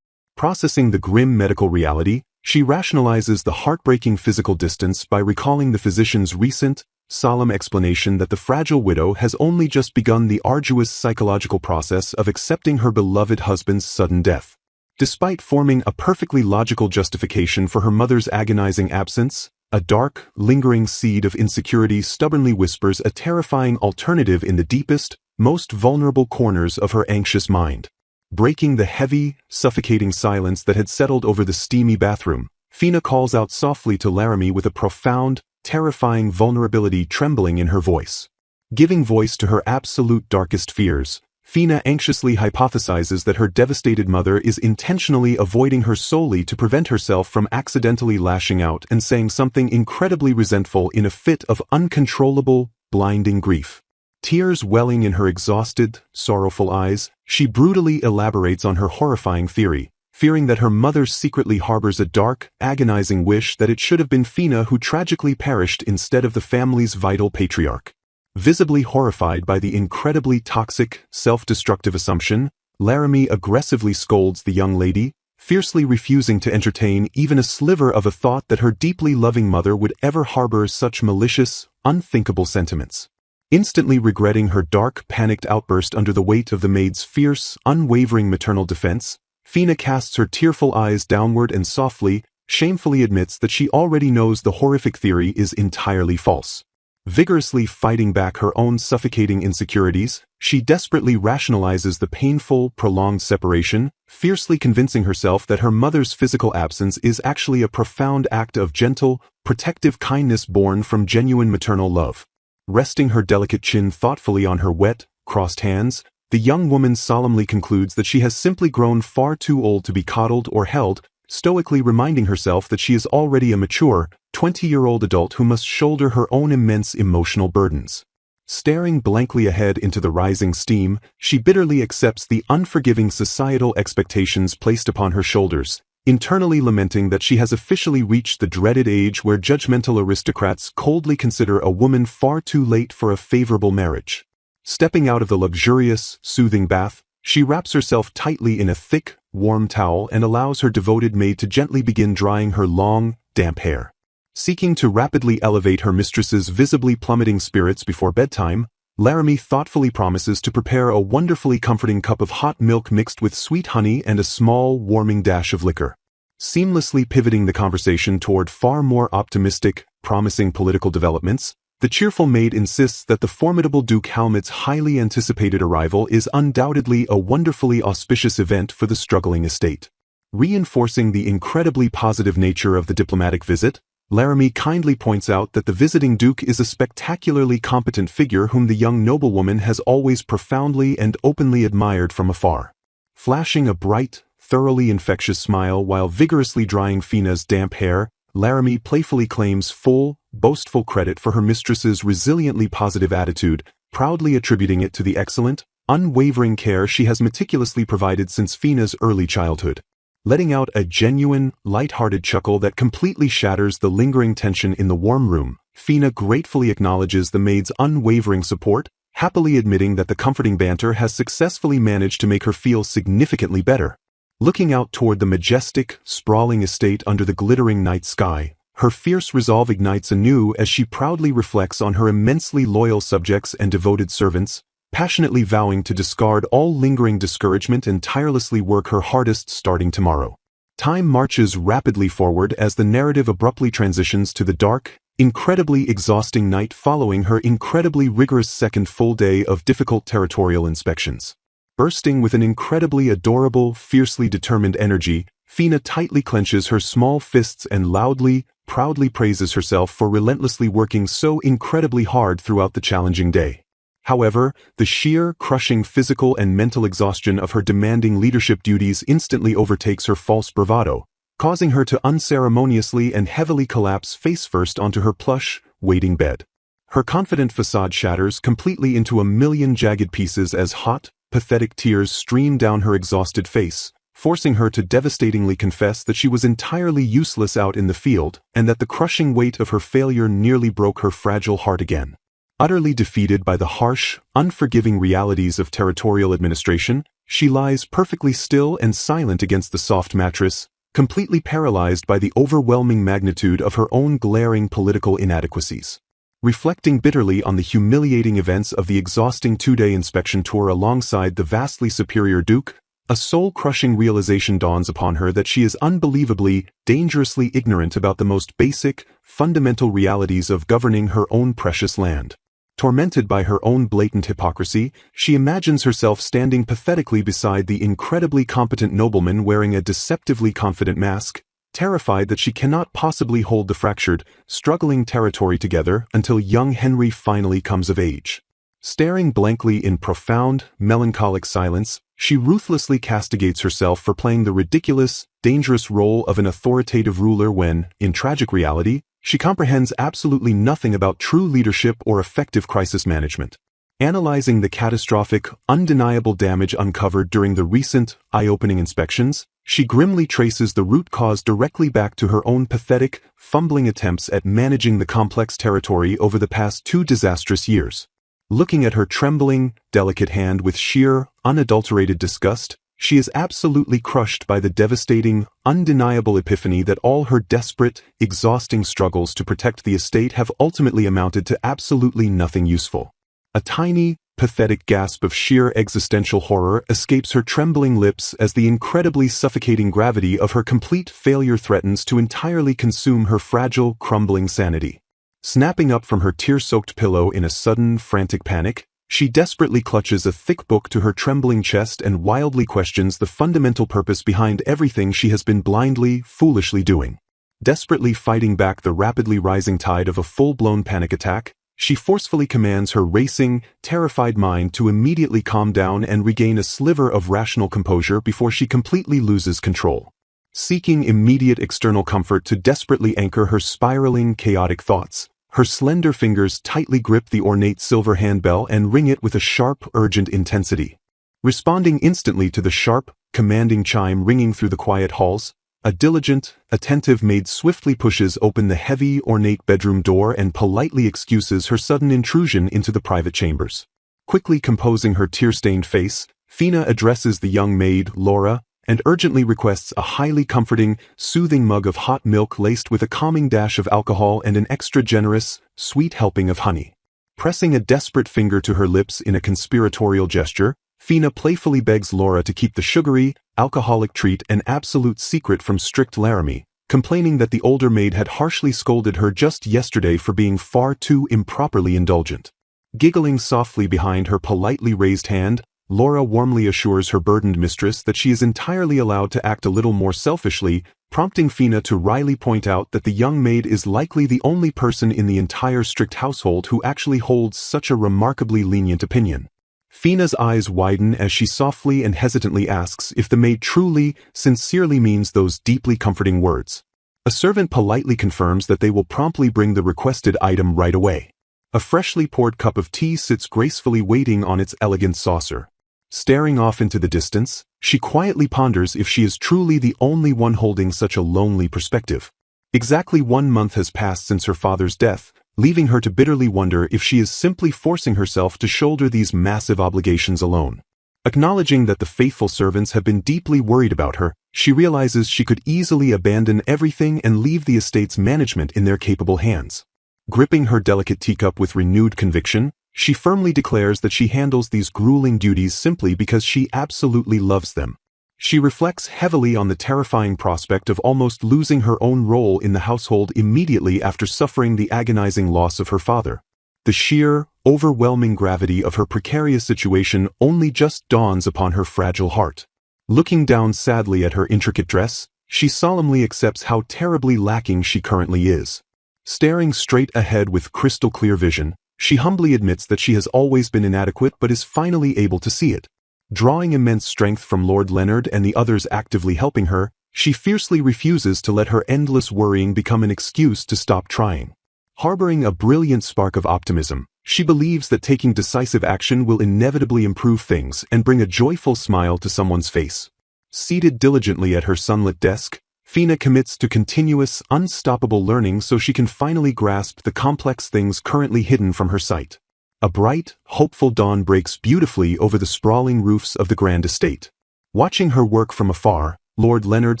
Processing the grim medical reality, she rationalizes the heartbreaking physical distance by recalling the physician's recent, solemn explanation that the fragile widow has only just begun the arduous psychological process of accepting her beloved husband's sudden death. Despite forming a perfectly logical justification for her mother's agonizing absence, a dark, lingering seed of insecurity stubbornly whispers a terrifying alternative in the deepest, most vulnerable corners of her anxious mind. Breaking the heavy, suffocating silence that had settled over the steamy bathroom, Fina calls out softly to Laramie with a profound, terrifying vulnerability trembling in her voice. Giving voice to her absolute darkest fears, Fina anxiously hypothesizes that her devastated mother is intentionally avoiding her solely to prevent herself from accidentally lashing out and saying something incredibly resentful in a fit of uncontrollable, blinding grief. Tears welling in her exhausted, sorrowful eyes, she brutally elaborates on her horrifying theory, fearing that her mother secretly harbors a dark, agonizing wish that it should have been Fina who tragically perished instead of the family's vital patriarch. Visibly horrified by the incredibly toxic, self-destructive assumption, Laramie aggressively scolds the young lady, fiercely refusing to entertain even a sliver of a thought that her deeply loving mother would ever harbor such malicious, unthinkable sentiments. Instantly regretting her dark, panicked outburst under the weight of the maid's fierce, unwavering maternal defense, Fina casts her tearful eyes downward and softly, shamefully admits that she already knows the horrific theory is entirely false. Vigorously fighting back her own suffocating insecurities, she desperately rationalizes the painful, prolonged separation, fiercely convincing herself that her mother's physical absence is actually a profound act of gentle, protective kindness born from genuine maternal love. Resting her delicate chin thoughtfully on her wet, crossed hands, the young woman solemnly concludes that she has simply grown far too old to be coddled or held, stoically reminding herself that she is already a mature, 20-year-old adult who must shoulder her own immense emotional burdens. Staring blankly ahead into the rising steam, she bitterly accepts the unforgiving societal expectations placed upon her shoulders, internally lamenting that she has officially reached the dreaded age where judgmental aristocrats coldly consider a woman far too late for a favorable marriage. Stepping out of the luxurious, soothing bath, she wraps herself tightly in a thick, warm towel and allows her devoted maid to gently begin drying her long, damp hair. Seeking to rapidly elevate her mistress's visibly plummeting spirits before bedtime, Laramie thoughtfully promises to prepare a wonderfully comforting cup of hot milk mixed with sweet honey and a small, warming dash of liquor. Seamlessly pivoting the conversation toward far more optimistic, promising political developments, the cheerful maid insists that the formidable Duke Helmut's highly anticipated arrival is undoubtedly a wonderfully auspicious event for the struggling estate. Reinforcing the incredibly positive nature of the diplomatic visit, Laramie kindly points out that the visiting Duke is a spectacularly competent figure whom the young noblewoman has always profoundly and openly admired from afar. Flashing a bright, thoroughly infectious smile while vigorously drying Fina's damp hair, Laramie playfully claims full, boastful credit for her mistress's resiliently positive attitude, proudly attributing it to the excellent, unwavering care she has meticulously provided since Fina's early childhood. Letting out a genuine, light-hearted chuckle that completely shatters the lingering tension in the warm room, Fina gratefully acknowledges the maid's unwavering support, happily admitting that the comforting banter has successfully managed to make her feel significantly better. Looking out toward the majestic, sprawling estate under the glittering night sky, her fierce resolve ignites anew as she proudly reflects on her immensely loyal subjects and devoted servants, passionately vowing to discard all lingering discouragement and tirelessly work her hardest starting tomorrow. Time marches rapidly forward as the narrative abruptly transitions to the dark, incredibly exhausting night following her incredibly rigorous second full day of difficult territorial inspections. Bursting with an incredibly adorable, fiercely determined energy, Fina tightly clenches her small fists and loudly, proudly praises herself for relentlessly working so incredibly hard throughout the challenging day. However, the sheer, crushing physical and mental exhaustion of her demanding leadership duties instantly overtakes her false bravado, causing her to unceremoniously and heavily collapse face-first onto her plush, waiting bed. Her confident facade shatters completely into a million jagged pieces as hot, pathetic tears stream down her exhausted face, forcing her to devastatingly confess that she was entirely useless out in the field and that the crushing weight of her failure nearly broke her fragile heart again. Utterly defeated by the harsh, unforgiving realities of territorial administration, she lies perfectly still and silent against the soft mattress, completely paralyzed by the overwhelming magnitude of her own glaring political inadequacies. Reflecting bitterly on the humiliating events of the exhausting two-day inspection tour alongside the vastly superior Duke, a soul-crushing realization dawns upon her that she is unbelievably, dangerously ignorant about the most basic, fundamental realities of governing her own precious land. Tormented by her own blatant hypocrisy, she imagines herself standing pathetically beside the incredibly competent nobleman wearing a deceptively confident mask, terrified that she cannot possibly hold the fractured, struggling territory together until young Henry finally comes of age. Staring blankly in profound, melancholic silence, she ruthlessly castigates herself for playing the ridiculous, dangerous role of an authoritative ruler when, in tragic reality, she comprehends absolutely nothing about true leadership or effective crisis management. Analyzing the catastrophic, undeniable damage uncovered during the recent, eye-opening inspections, she grimly traces the root cause directly back to her own pathetic, fumbling attempts at managing the complex territory over the past 2 disastrous years. Looking at her trembling, delicate hand with sheer, unadulterated disgust, she is absolutely crushed by the devastating, undeniable epiphany that all her desperate, exhausting struggles to protect the estate have ultimately amounted to absolutely nothing useful. A tiny, pathetic gasp of sheer existential horror escapes her trembling lips as the incredibly suffocating gravity of her complete failure threatens to entirely consume her fragile, crumbling sanity. Snapping up from her tear-soaked pillow in a sudden, frantic panic, she desperately clutches a thick book to her trembling chest and wildly questions the fundamental purpose behind everything she has been blindly, foolishly doing. Desperately fighting back the rapidly rising tide of a full-blown panic attack, she forcefully commands her racing, terrified mind to immediately calm down and regain a sliver of rational composure before she completely loses control. Seeking immediate external comfort to desperately anchor her spiraling, chaotic thoughts, her slender fingers tightly grip the ornate silver handbell and ring it with a sharp, urgent intensity. Responding instantly to the sharp, commanding chime ringing through the quiet halls, a diligent, attentive maid swiftly pushes open the heavy, ornate bedroom door and politely excuses her sudden intrusion into the private chambers. Quickly composing her tear-stained face, Fina addresses the young maid, Laura, and urgently requests a highly comforting, soothing mug of hot milk laced with a calming dash of alcohol and an extra generous, sweet helping of honey. Pressing a desperate finger to her lips in a conspiratorial gesture, Fina playfully begs Laura to keep the sugary, alcoholic treat an absolute secret from strict Laramie, complaining that the older maid had harshly scolded her just yesterday for being far too improperly indulgent. Giggling softly behind her politely raised hand, Laura warmly assures her burdened mistress that she is entirely allowed to act a little more selfishly, prompting Fina to wryly point out that the young maid is likely the only person in the entire strict household who actually holds such a remarkably lenient opinion. Fina's eyes widen as she softly and hesitantly asks if the maid truly, sincerely means those deeply comforting words. A servant politely confirms that they will promptly bring the requested item right away. A freshly poured cup of tea sits gracefully waiting on its elegant saucer. Staring off into the distance, she quietly ponders if she is truly the only one holding such a lonely perspective. Exactly 1 month has passed since her father's death, leaving her to bitterly wonder if she is simply forcing herself to shoulder these massive obligations alone. Acknowledging that the faithful servants have been deeply worried about her, she realizes she could easily abandon everything and leave the estate's management in their capable hands. Gripping her delicate teacup with renewed conviction, she firmly declares that she handles these grueling duties simply because she absolutely loves them. She reflects heavily on the terrifying prospect of almost losing her own role in the household immediately after suffering the agonizing loss of her father. The sheer, overwhelming gravity of her precarious situation only just dawns upon her fragile heart. Looking down sadly at her intricate dress, she solemnly accepts how terribly lacking she currently is. Staring straight ahead with crystal-clear vision, she humbly admits that she has always been inadequate but is finally able to see it. Drawing immense strength from Lord Leonard and the others actively helping her, she fiercely refuses to let her endless worrying become an excuse to stop trying. Harboring a brilliant spark of optimism, she believes that taking decisive action will inevitably improve things and bring a joyful smile to someone's face. Seated diligently at her sunlit desk, Fina commits to continuous, unstoppable learning so she can finally grasp the complex things currently hidden from her sight. A bright, hopeful dawn breaks beautifully over the sprawling roofs of the grand estate. Watching her work from afar, Lord Leonard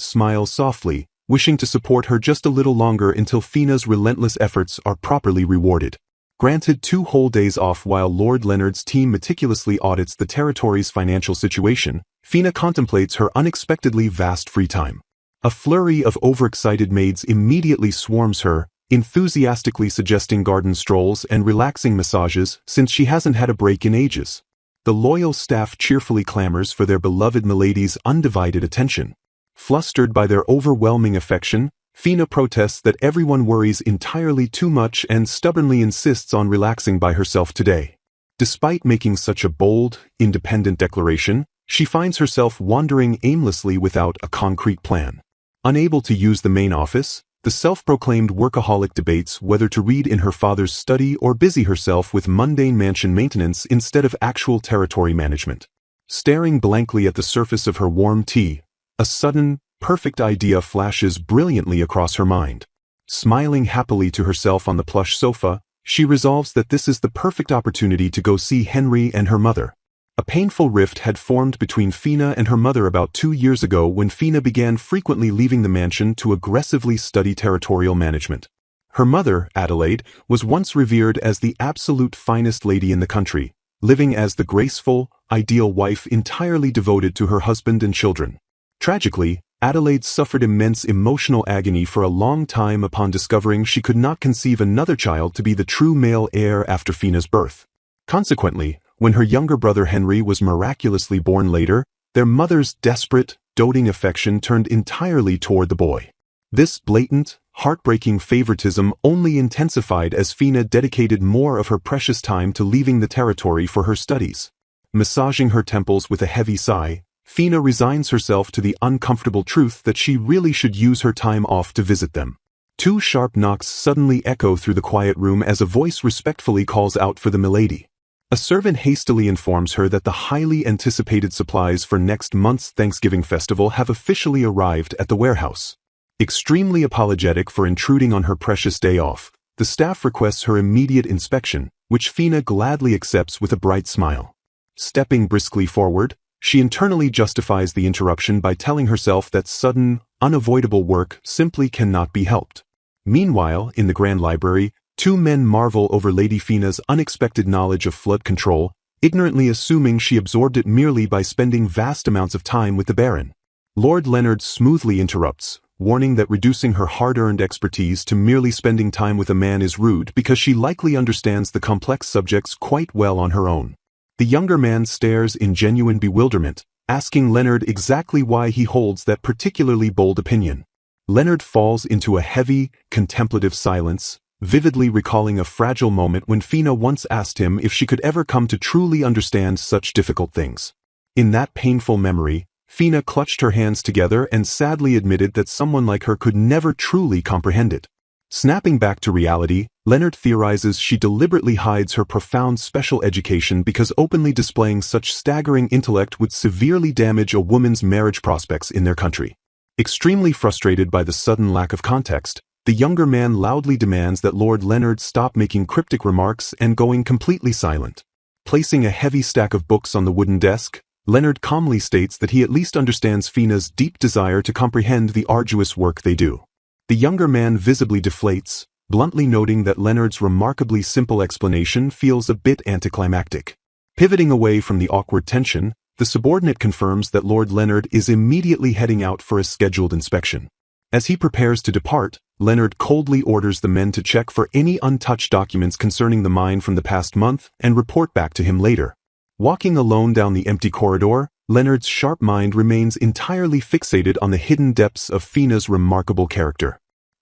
smiles softly, wishing to support her just a little longer until Fina's relentless efforts are properly rewarded. Granted 2 whole days off while Lord Leonard's team meticulously audits the territory's financial situation, Fina contemplates her unexpectedly vast free time. A flurry of overexcited maids immediately swarms her, enthusiastically suggesting garden strolls and relaxing massages since she hasn't had a break in ages. The loyal staff cheerfully clamors for their beloved milady's undivided attention. Flustered by their overwhelming affection, Fina protests that everyone worries entirely too much and stubbornly insists on relaxing by herself today. Despite making such a bold, independent declaration, she finds herself wandering aimlessly without a concrete plan. Unable to use the main office, the self-proclaimed workaholic debates whether to read in her father's study or busy herself with mundane mansion maintenance instead of actual territory management. Staring blankly at the surface of her warm tea, a sudden, perfect idea flashes brilliantly across her mind. Smiling happily to herself on the plush sofa, she resolves that this is the perfect opportunity to go see Henry and her mother. A painful rift had formed between Fina and her mother about 2 years ago when Fina began frequently leaving the mansion to aggressively study territorial management. Her mother, Adelaide, was once revered as the absolute finest lady in the country, living as the graceful, ideal wife entirely devoted to her husband and children. Tragically, Adelaide suffered immense emotional agony for a long time upon discovering she could not conceive another child to be the true male heir after Fina's birth. Consequently, when her younger brother Henry was miraculously born later, their mother's desperate, doting affection turned entirely toward the boy. This blatant, heartbreaking favoritism only intensified as Fina dedicated more of her precious time to leaving the territory for her studies. Massaging her temples with a heavy sigh, Fina resigns herself to the uncomfortable truth that she really should use her time off to visit them. 2 sharp knocks suddenly echo through the quiet room as a voice respectfully calls out for the milady. A servant hastily informs her that the highly anticipated supplies for next month's Thanksgiving festival have officially arrived at the warehouse. Extremely apologetic for intruding on her precious day off, the staff requests her immediate inspection, which Fina gladly accepts with a bright smile. Stepping briskly forward, she internally justifies the interruption by telling herself that sudden, unavoidable work simply cannot be helped. Meanwhile, in the Grand Library, 2 men marvel over Lady Fina's unexpected knowledge of flood control, ignorantly assuming she absorbed it merely by spending vast amounts of time with the Baron. Lord Leonard smoothly interrupts, warning that reducing her hard-earned expertise to merely spending time with a man is rude because she likely understands the complex subjects quite well on her own. The younger man stares in genuine bewilderment, asking Leonard exactly why he holds that particularly bold opinion. Leonard falls into a heavy, contemplative silence, vividly recalling a fragile moment when Fina once asked him if she could ever come to truly understand such difficult things. In that painful memory, Fina clutched her hands together and sadly admitted that someone like her could never truly comprehend it. Snapping back to reality, Leonard theorizes she deliberately hides her profound special education because openly displaying such staggering intellect would severely damage a woman's marriage prospects in their country. Extremely frustrated by the sudden lack of context, the younger man loudly demands that Lord Leonard stop making cryptic remarks and going completely silent. Placing a heavy stack of books on the wooden desk, Leonard calmly states that he at least understands Fina's deep desire to comprehend the arduous work they do. The younger man visibly deflates, bluntly noting that Leonard's remarkably simple explanation feels a bit anticlimactic. Pivoting away from the awkward tension, the subordinate confirms that Lord Leonard is immediately heading out for a scheduled inspection. As he prepares to depart, Leonard coldly orders the men to check for any untouched documents concerning the mine from the past month and report back to him later. Walking alone down the empty corridor, Leonard's sharp mind remains entirely fixated on the hidden depths of Fina's remarkable character.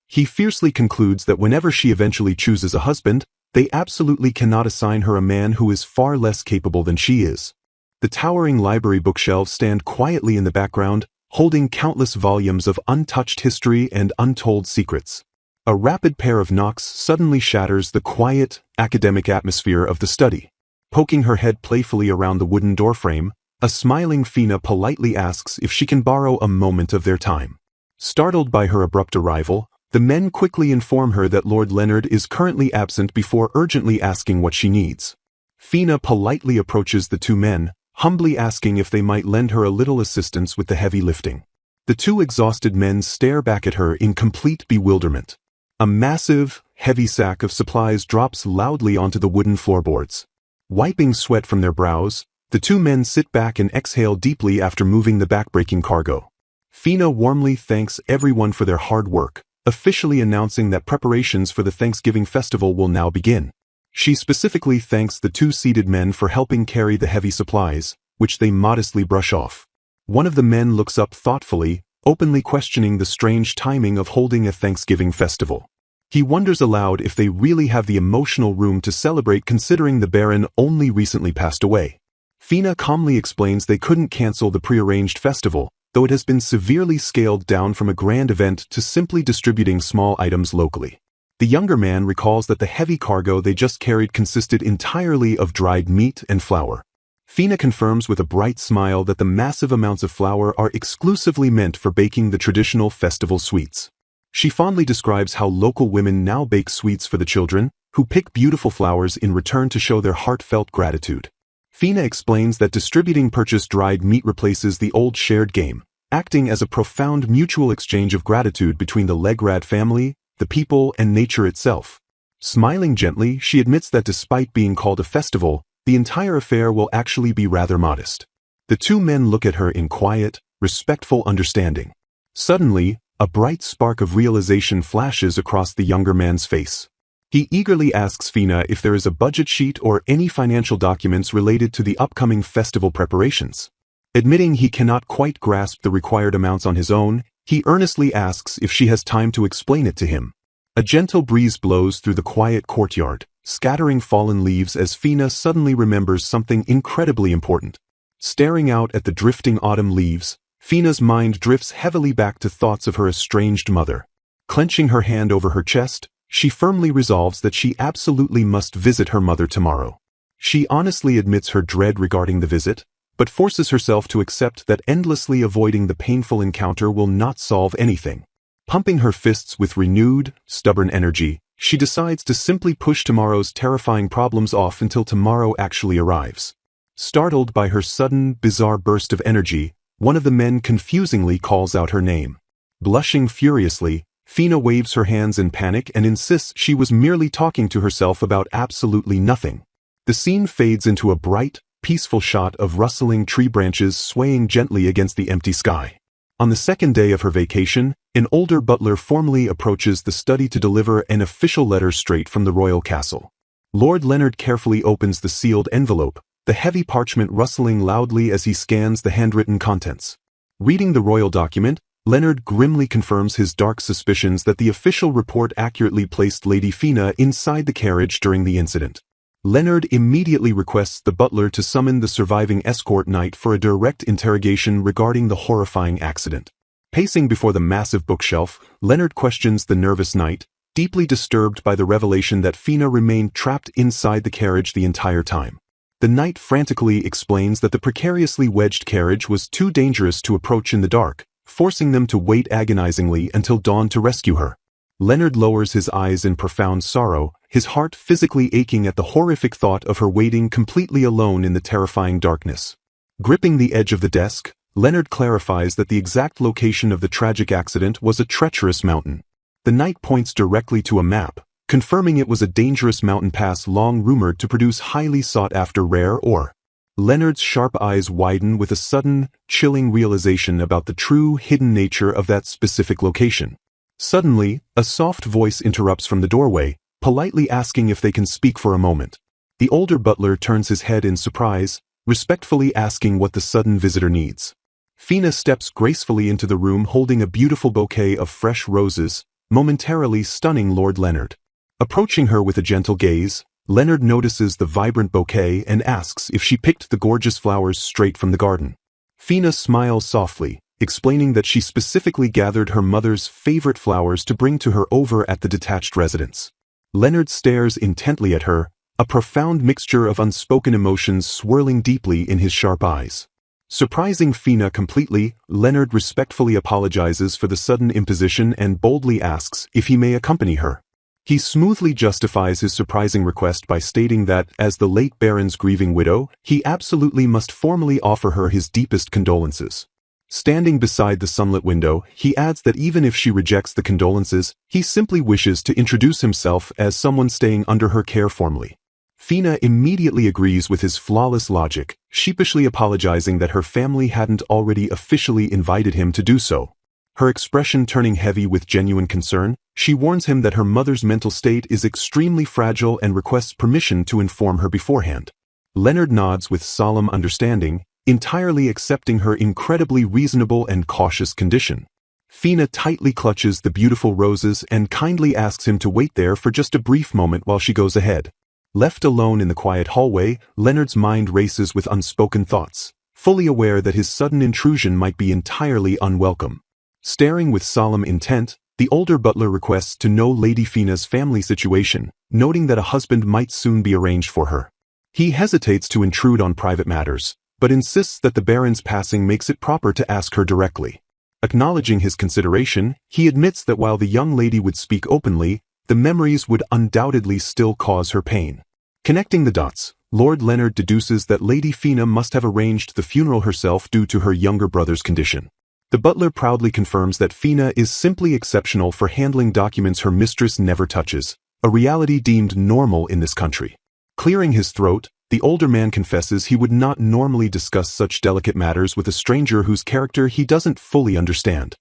He fiercely concludes that whenever she eventually chooses a husband, they absolutely cannot assign her a man who is far less capable than she is. The towering library bookshelves stand quietly in the background, holding countless volumes of untouched history and untold secrets. A rapid pair of knocks suddenly shatters the quiet, academic atmosphere of the study. Poking her head playfully around the wooden doorframe, a smiling Fina politely asks if she can borrow a moment of their time. Startled by her abrupt arrival, the men quickly inform her that Lord Leonard is currently absent before urgently asking what she needs. Fina politely approaches the two men, humbly asking if they might lend her a little assistance with the heavy lifting. The two exhausted men stare back at her in complete bewilderment. A massive, heavy sack of supplies drops loudly onto the wooden floorboards. Wiping sweat from their brows, the two men sit back and exhale deeply after moving the backbreaking cargo. Fina warmly thanks everyone for their hard work, officially announcing that preparations for the Thanksgiving festival will now begin. She specifically thanks the two seated men for helping carry the heavy supplies, which they modestly brush off. One of the men looks up thoughtfully, openly questioning the strange timing of holding a Thanksgiving festival. He wonders aloud if they really have the emotional room to celebrate considering the Baron only recently passed away. Fina calmly explains they couldn't cancel the prearranged festival, though it has been severely scaled down from a grand event to simply distributing small items locally. The younger man recalls that the heavy cargo they just carried consisted entirely of dried meat and flour. Fina confirms with a bright smile that the massive amounts of flour are exclusively meant for baking the traditional festival sweets. She fondly describes how local women now bake sweets for the children, who pick beautiful flowers in return to show their heartfelt gratitude. Fina explains that distributing purchased dried meat replaces the old shared game, acting as a profound mutual exchange of gratitude between the Legrad family, the people, and nature itself. Smiling gently, she admits that despite being called a festival, the entire affair will actually be rather modest. The two men look at her in quiet, respectful understanding. Suddenly, a bright spark of realization flashes across the younger man's face. He eagerly asks Fina if there is a budget sheet or any financial documents related to the upcoming festival preparations. Admitting he cannot quite grasp the required amounts on his own, he earnestly asks if she has time to explain it to him. A gentle breeze blows through the quiet courtyard, scattering fallen leaves as Fina suddenly remembers something incredibly important. Staring out at the drifting autumn leaves, Fina's mind drifts heavily back to thoughts of her estranged mother. Clenching her hand over her chest, she firmly resolves that she absolutely must visit her mother tomorrow. She honestly admits her dread regarding the visit, but forces herself to accept that endlessly avoiding the painful encounter will not solve anything. Pumping her fists with renewed, stubborn energy, she decides to simply push tomorrow's terrifying problems off until tomorrow actually arrives. Startled by her sudden, bizarre burst of energy, one of the men confusingly calls out her name. Blushing furiously, Fina waves her hands in panic and insists she was merely talking to herself about absolutely nothing. The scene fades into a bright, peaceful shot of rustling tree branches swaying gently against the empty sky. On the second day of her vacation, an older butler formally approaches the study to deliver an official letter straight from the royal castle. Lord Leonard carefully opens the sealed envelope, the heavy parchment rustling loudly as he scans the handwritten contents. Reading the royal document, Leonard grimly confirms his dark suspicions that the official report accurately placed Lady Fina inside the carriage during the incident. Leonard immediately requests the butler to summon the surviving escort knight for a direct interrogation regarding the horrifying accident. Pacing before the massive bookshelf, Leonard questions the nervous knight, deeply disturbed by the revelation that Fina remained trapped inside the carriage the entire time. The knight frantically explains that the precariously wedged carriage was too dangerous to approach in the dark, forcing them to wait agonizingly until dawn to rescue her. Leonard lowers his eyes in profound sorrow, his heart physically aching at the horrific thought of her waiting completely alone in the terrifying darkness. Gripping the edge of the desk, Leonard clarifies that the exact location of the tragic accident was a treacherous mountain. The knight points directly to a map, confirming it was a dangerous mountain pass long rumored to produce highly sought-after rare ore. Leonard's sharp eyes widen with a sudden, chilling realization about the true, hidden nature of that specific location. Suddenly, a soft voice interrupts from the doorway, politely asking if they can speak for a moment. The older butler turns his head in surprise, respectfully asking what the sudden visitor needs. Fina steps gracefully into the room holding a beautiful bouquet of fresh roses, momentarily stunning Lord Leonard. Approaching her with a gentle gaze, Leonard notices the vibrant bouquet and asks if she picked the gorgeous flowers straight from the garden. Fina smiles softly, explaining that she specifically gathered her mother's favorite flowers to bring to her over at the detached residence. Leonard stares intently at her, a profound mixture of unspoken emotions swirling deeply in his sharp eyes. Surprising Fina completely, Leonard respectfully apologizes for the sudden imposition and boldly asks if he may accompany her. He smoothly justifies his surprising request by stating that, as the late Baron's grieving widow, he absolutely must formally offer her his deepest condolences. Standing beside the sunlit window, he adds that even if she rejects the condolences, he simply wishes to introduce himself as someone staying under her care formally. Fina immediately agrees with his flawless logic, sheepishly apologizing that her family hadn't already officially invited him to do so. Her expression turning heavy with genuine concern, she warns him that her mother's mental state is extremely fragile and requests permission to inform her beforehand. Leonard nods with solemn understanding, entirely accepting her incredibly reasonable and cautious condition. Fina tightly clutches the beautiful roses and kindly asks him to wait there for just a brief moment while she goes ahead. Left alone in the quiet hallway, Leonard's mind races with unspoken thoughts, fully aware that his sudden intrusion might be entirely unwelcome. Staring with solemn intent, the older butler requests to know Lady Fina's family situation, noting that a husband might soon be arranged for her. He hesitates to intrude on private matters, but insists that the Baron's passing makes it proper to ask her directly. Acknowledging his consideration, he admits that while the young lady would speak openly, the memories would undoubtedly still cause her pain. Connecting the dots, Lord Leonard deduces that Lady Fina must have arranged the funeral herself due to her younger brother's condition. The butler proudly confirms that Fina is simply exceptional for handling documents her mistress never touches, a reality deemed normal in this country. Clearing his throat, the older man confesses he would not normally discuss such delicate matters with a stranger whose character he doesn't fully understand.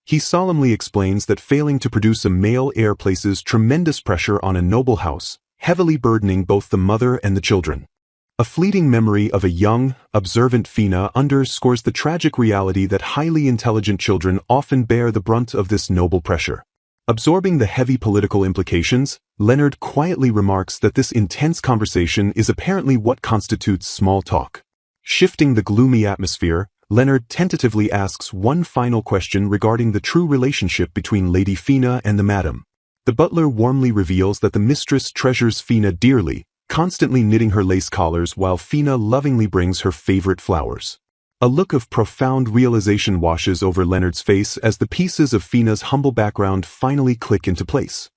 He solemnly explains that failing to produce a male heir places tremendous pressure on a noble house, heavily burdening both the mother and the children. A fleeting memory of a young, observant Fina underscores the tragic reality that highly intelligent children often bear the brunt of this noble pressure. Absorbing the heavy political implications, Leonard quietly remarks that this intense conversation is apparently what constitutes small talk. Shifting the gloomy atmosphere, Leonard tentatively asks one final question regarding the true relationship between Lady Fina and the madam. The butler warmly reveals that the mistress treasures Fina dearly, constantly knitting her lace collars while Fina lovingly brings her favorite flowers. A look of profound realization washes over Leonard's face as the pieces of Fina's humble background finally click into place.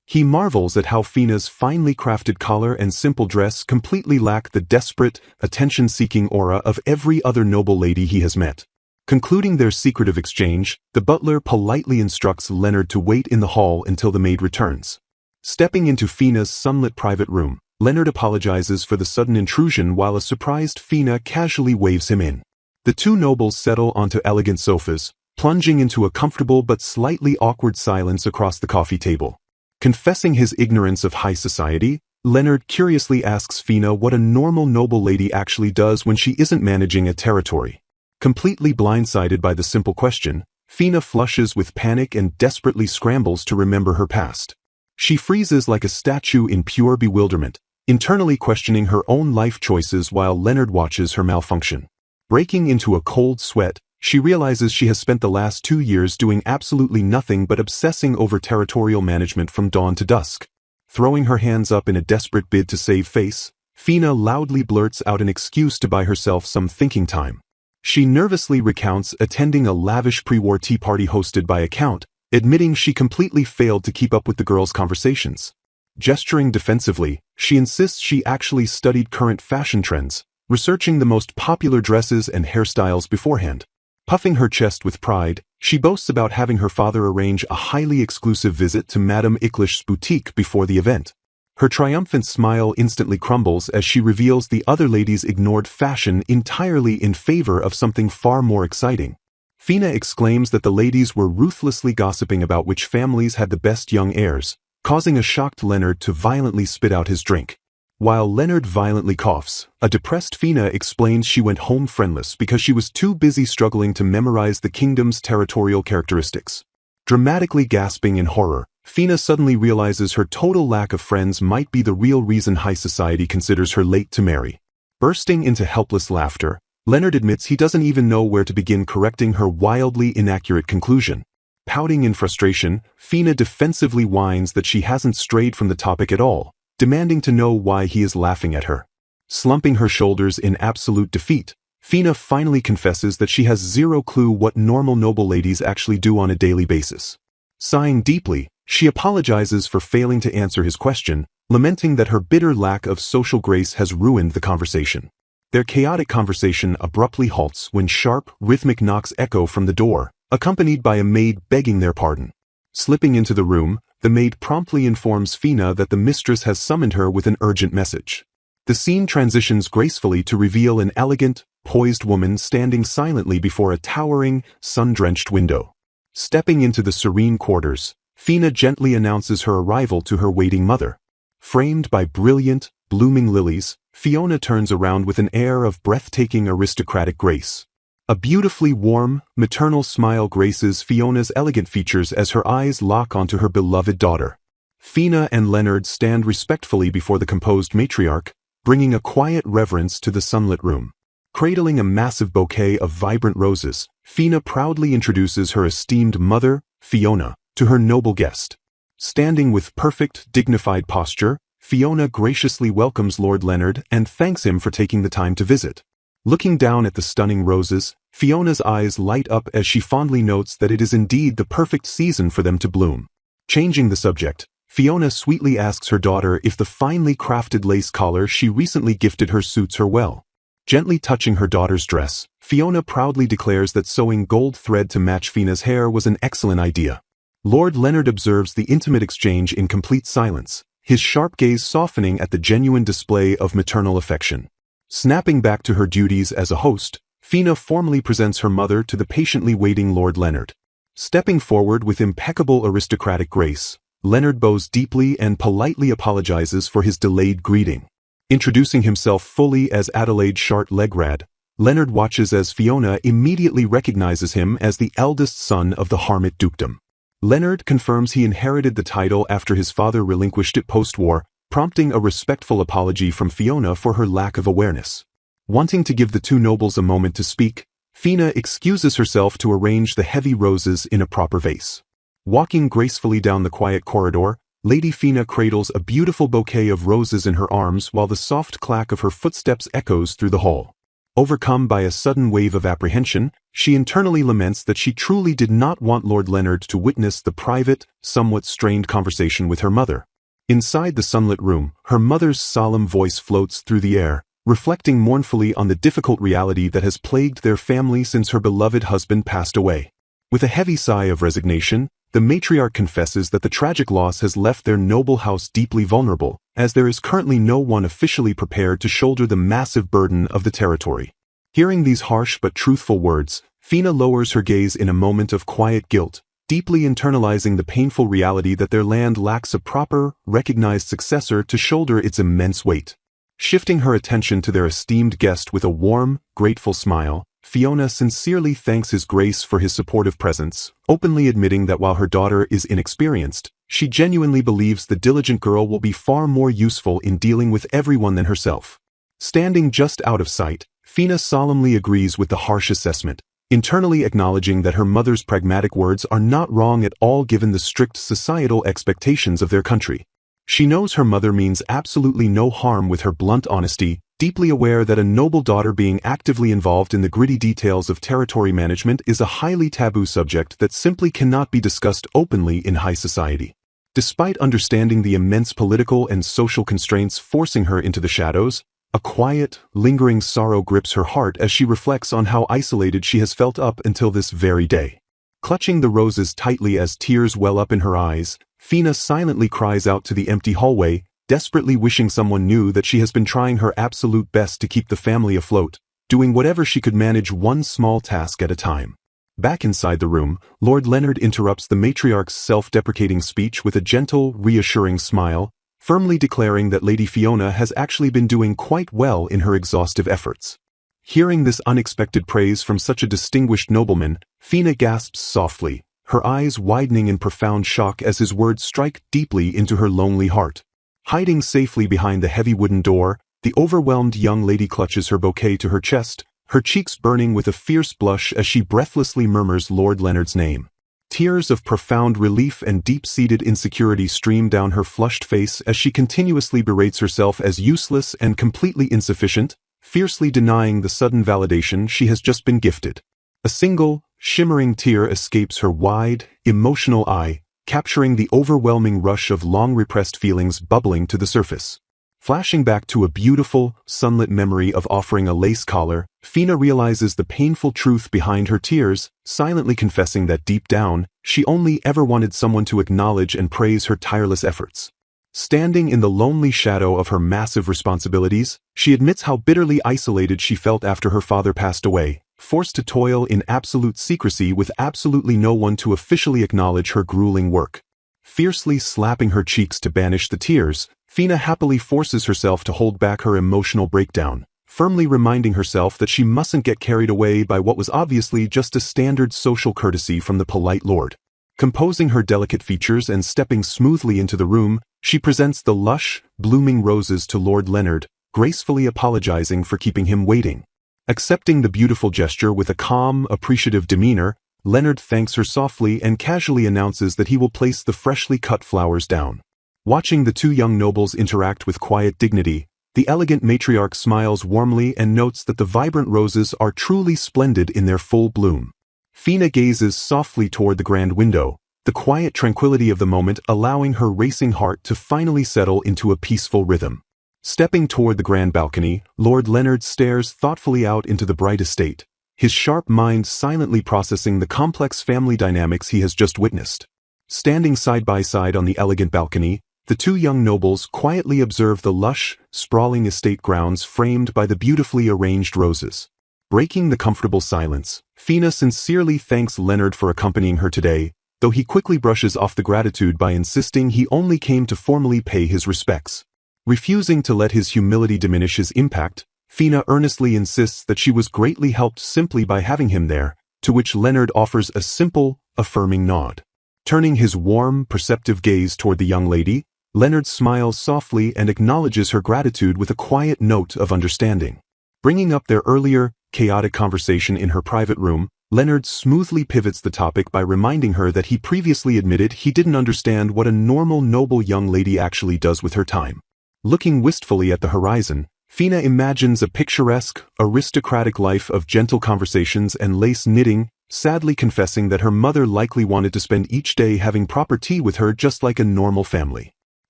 He marvels at how Fina's finely crafted collar and simple dress completely lack the desperate, attention-seeking aura of every other noble lady he has met. Concluding their secretive exchange, the butler politely instructs Leonard to wait in the hall until the maid returns. Stepping into Fina's sunlit private room, Leonard apologizes for the sudden intrusion while a surprised Fina casually waves him in. The two nobles settle onto elegant sofas, plunging into a comfortable but slightly awkward silence across the coffee table. Confessing his ignorance of high society, Leonard curiously asks Fina what a normal noble lady actually does when she isn't managing a territory. Completely blindsided by the simple question, Fina flushes with panic and desperately scrambles to remember her past. She freezes like a statue in pure bewilderment, internally questioning her own life choices while Leonard watches her malfunction. Breaking into a cold sweat, she realizes she has spent the last 2 years doing absolutely nothing but obsessing over territorial management from dawn to dusk. Throwing her hands up in a desperate bid to save face, Fina loudly blurts out an excuse to buy herself some thinking time. She nervously recounts attending a lavish pre-war tea party hosted by a count, admitting she completely failed to keep up with the girls' conversations. Gesturing defensively, she insists she actually studied current fashion trends, researching the most popular dresses and hairstyles beforehand. Puffing her chest with pride, she boasts about having her father arrange a highly exclusive visit to Madame Icklish's boutique before the event. Her triumphant smile instantly crumbles as she reveals the other ladies ignored fashion entirely in favor of something far more exciting. Fina exclaims that the ladies were ruthlessly gossiping about which families had the best young heirs, causing a shocked Leonard to violently spit out his drink. While Leonard violently coughs, a depressed Fina explains she went home friendless because she was too busy struggling to memorize the kingdom's territorial characteristics. Dramatically gasping in horror, Fina suddenly realizes her total lack of friends might be the real reason high society considers her late to marry. Bursting into helpless laughter, Leonard admits he doesn't even know where to begin correcting her wildly inaccurate conclusion. Pouting in frustration, Fina defensively whines that she hasn't strayed from the topic at all, demanding to know why he is laughing at her. Slumping her shoulders in absolute defeat, Fina finally confesses that she has zero clue what normal noble ladies actually do on a daily basis. Sighing deeply, she apologizes for failing to answer his question, lamenting that her bitter lack of social grace has ruined the conversation. Their chaotic conversation abruptly halts when sharp, rhythmic knocks echo from the door, accompanied by a maid begging their pardon. Slipping into the room, the maid promptly informs Fina that the mistress has summoned her with an urgent message. The scene transitions gracefully to reveal an elegant, poised woman standing silently before a towering, sun-drenched window. Stepping into the serene quarters, Fina gently announces her arrival to her waiting mother. Framed by brilliant, blooming lilies, Fiona turns around with an air of breathtaking aristocratic grace. A beautifully warm, maternal smile graces Fiona's elegant features as her eyes lock onto her beloved daughter. Fina and Leonard stand respectfully before the composed matriarch, bringing a quiet reverence to the sunlit room. Cradling a massive bouquet of vibrant roses, Fina proudly introduces her esteemed mother, Fiona, to her noble guest. Standing with perfect, dignified posture, Fiona graciously welcomes Lord Leonard and thanks him for taking the time to visit. Looking down at the stunning roses, Fiona's eyes light up as she fondly notes that it is indeed the perfect season for them to bloom. Changing the subject, Fiona sweetly asks her daughter if the finely crafted lace collar she recently gifted her suits her well. Gently touching her daughter's dress, Fiona proudly declares that sewing gold thread to match Fina's hair was an excellent idea. Lord Leonard observes the intimate exchange in complete silence, his sharp gaze softening at the genuine display of maternal affection. Snapping back to her duties as a host, Fina formally presents her mother to the patiently waiting Lord Leonard. Stepping forward with impeccable aristocratic grace, Leonard bows deeply and politely apologizes for his delayed greeting. Introducing himself fully as Adelaide Shart-Legrad, Leonard watches as Fiona immediately recognizes him as the eldest son of the Harmit dukedom. Leonard confirms he inherited the title after his father relinquished it post-war, prompting a respectful apology from Fiona for her lack of awareness. Wanting to give the two nobles a moment to speak, Fina excuses herself to arrange the heavy roses in a proper vase. Walking gracefully down the quiet corridor, Lady Fina cradles a beautiful bouquet of roses in her arms while the soft clack of her footsteps echoes through the hall. Overcome by a sudden wave of apprehension, she internally laments that she truly did not want Lord Leonard to witness the private, somewhat strained conversation with her mother. Inside the sunlit room, her mother's solemn voice floats through the air, reflecting mournfully on the difficult reality that has plagued their family since her beloved husband passed away. With a heavy sigh of resignation, the matriarch confesses that the tragic loss has left their noble house deeply vulnerable, as there is currently no one officially prepared to shoulder the massive burden of the territory. Hearing these harsh but truthful words, Fina lowers her gaze in a moment of quiet guilt, deeply internalizing the painful reality that their land lacks a proper, recognized successor to shoulder its immense weight. Shifting her attention to their esteemed guest with a warm, grateful smile, Fiona sincerely thanks His Grace for his supportive presence, openly admitting that while her daughter is inexperienced, she genuinely believes the diligent girl will be far more useful in dealing with everyone than herself. Standing just out of sight, Fina solemnly agrees with the harsh assessment, internally acknowledging that her mother's pragmatic words are not wrong at all given the strict societal expectations of their country. She knows her mother means absolutely no harm with her blunt honesty, deeply aware that a noble daughter being actively involved in the gritty details of territory management is a highly taboo subject that simply cannot be discussed openly in high society. Despite understanding the immense political and social constraints forcing her into the shadows, A quiet, lingering sorrow grips her heart as she reflects on how isolated she has felt up until this very day. Clutching the roses tightly as tears well up in her eyes, Fina silently cries out to the empty hallway, desperately wishing someone knew that she has been trying her absolute best to keep the family afloat, doing whatever she could manage one small task at a time. Back inside the room, Lord Leonard interrupts the matriarch's self-deprecating speech with a gentle, reassuring smile, firmly declaring that Lady Fiona has actually been doing quite well in her exhaustive efforts. Hearing this unexpected praise from such a distinguished nobleman, Fina gasps softly, her eyes widening in profound shock as his words strike deeply into her lonely heart. Hiding safely behind the heavy wooden door, the overwhelmed young lady clutches her bouquet to her chest, her cheeks burning with a fierce blush as she breathlessly murmurs Lord Leonard's name. Tears of profound relief and deep-seated insecurity stream down her flushed face as she continuously berates herself as useless and completely insufficient, fiercely denying the sudden validation she has just been gifted. A single, shimmering tear escapes her wide, emotional eye, capturing the overwhelming rush of long-repressed feelings bubbling to the surface. Flashing back to a beautiful, sunlit memory of offering a lace collar, Fina realizes the painful truth behind her tears, silently confessing that deep down, she only ever wanted someone to acknowledge and praise her tireless efforts. Standing in the lonely shadow of her massive responsibilities, she admits how bitterly isolated she felt after her father passed away, forced to toil in absolute secrecy with absolutely no one to officially acknowledge her grueling work. Fiercely slapping her cheeks to banish the tears, Fina happily forces herself to hold back her emotional breakdown, firmly reminding herself that she mustn't get carried away by what was obviously just a standard social courtesy from the polite lord. Composing her delicate features and stepping smoothly into the room, she presents the lush, blooming roses to Lord Leonard, gracefully apologizing for keeping him waiting. Accepting the beautiful gesture with a calm, appreciative demeanor, Leonard thanks her softly and casually announces that he will place the freshly cut flowers down. Watching the two young nobles interact with quiet dignity, the elegant matriarch smiles warmly and notes that the vibrant roses are truly splendid in their full bloom. Fina gazes softly toward the grand window, the quiet tranquility of the moment allowing her racing heart to finally settle into a peaceful rhythm. Stepping toward the grand balcony, Lord Leonard stares thoughtfully out into the bright estate, his sharp mind silently processing the complex family dynamics he has just witnessed. Standing side by side on the elegant balcony, the two young nobles quietly observe the lush, sprawling estate grounds framed by the beautifully arranged roses. Breaking the comfortable silence, Fina sincerely thanks Leonard for accompanying her today, though he quickly brushes off the gratitude by insisting he only came to formally pay his respects. Refusing to let his humility diminish his impact, Fina earnestly insists that she was greatly helped simply by having him there, to which Leonard offers a simple, affirming nod. Turning his warm, perceptive gaze toward the young lady, Leonard smiles softly and acknowledges her gratitude with a quiet note of understanding. Bringing up their earlier, chaotic conversation in her private room, Leonard smoothly pivots the topic by reminding her that he previously admitted he didn't understand what a normal noble young lady actually does with her time. Looking wistfully at the horizon, Fina imagines a picturesque, aristocratic life of gentle conversations and lace knitting, sadly confessing that her mother likely wanted to spend each day having proper tea with her just like a normal family.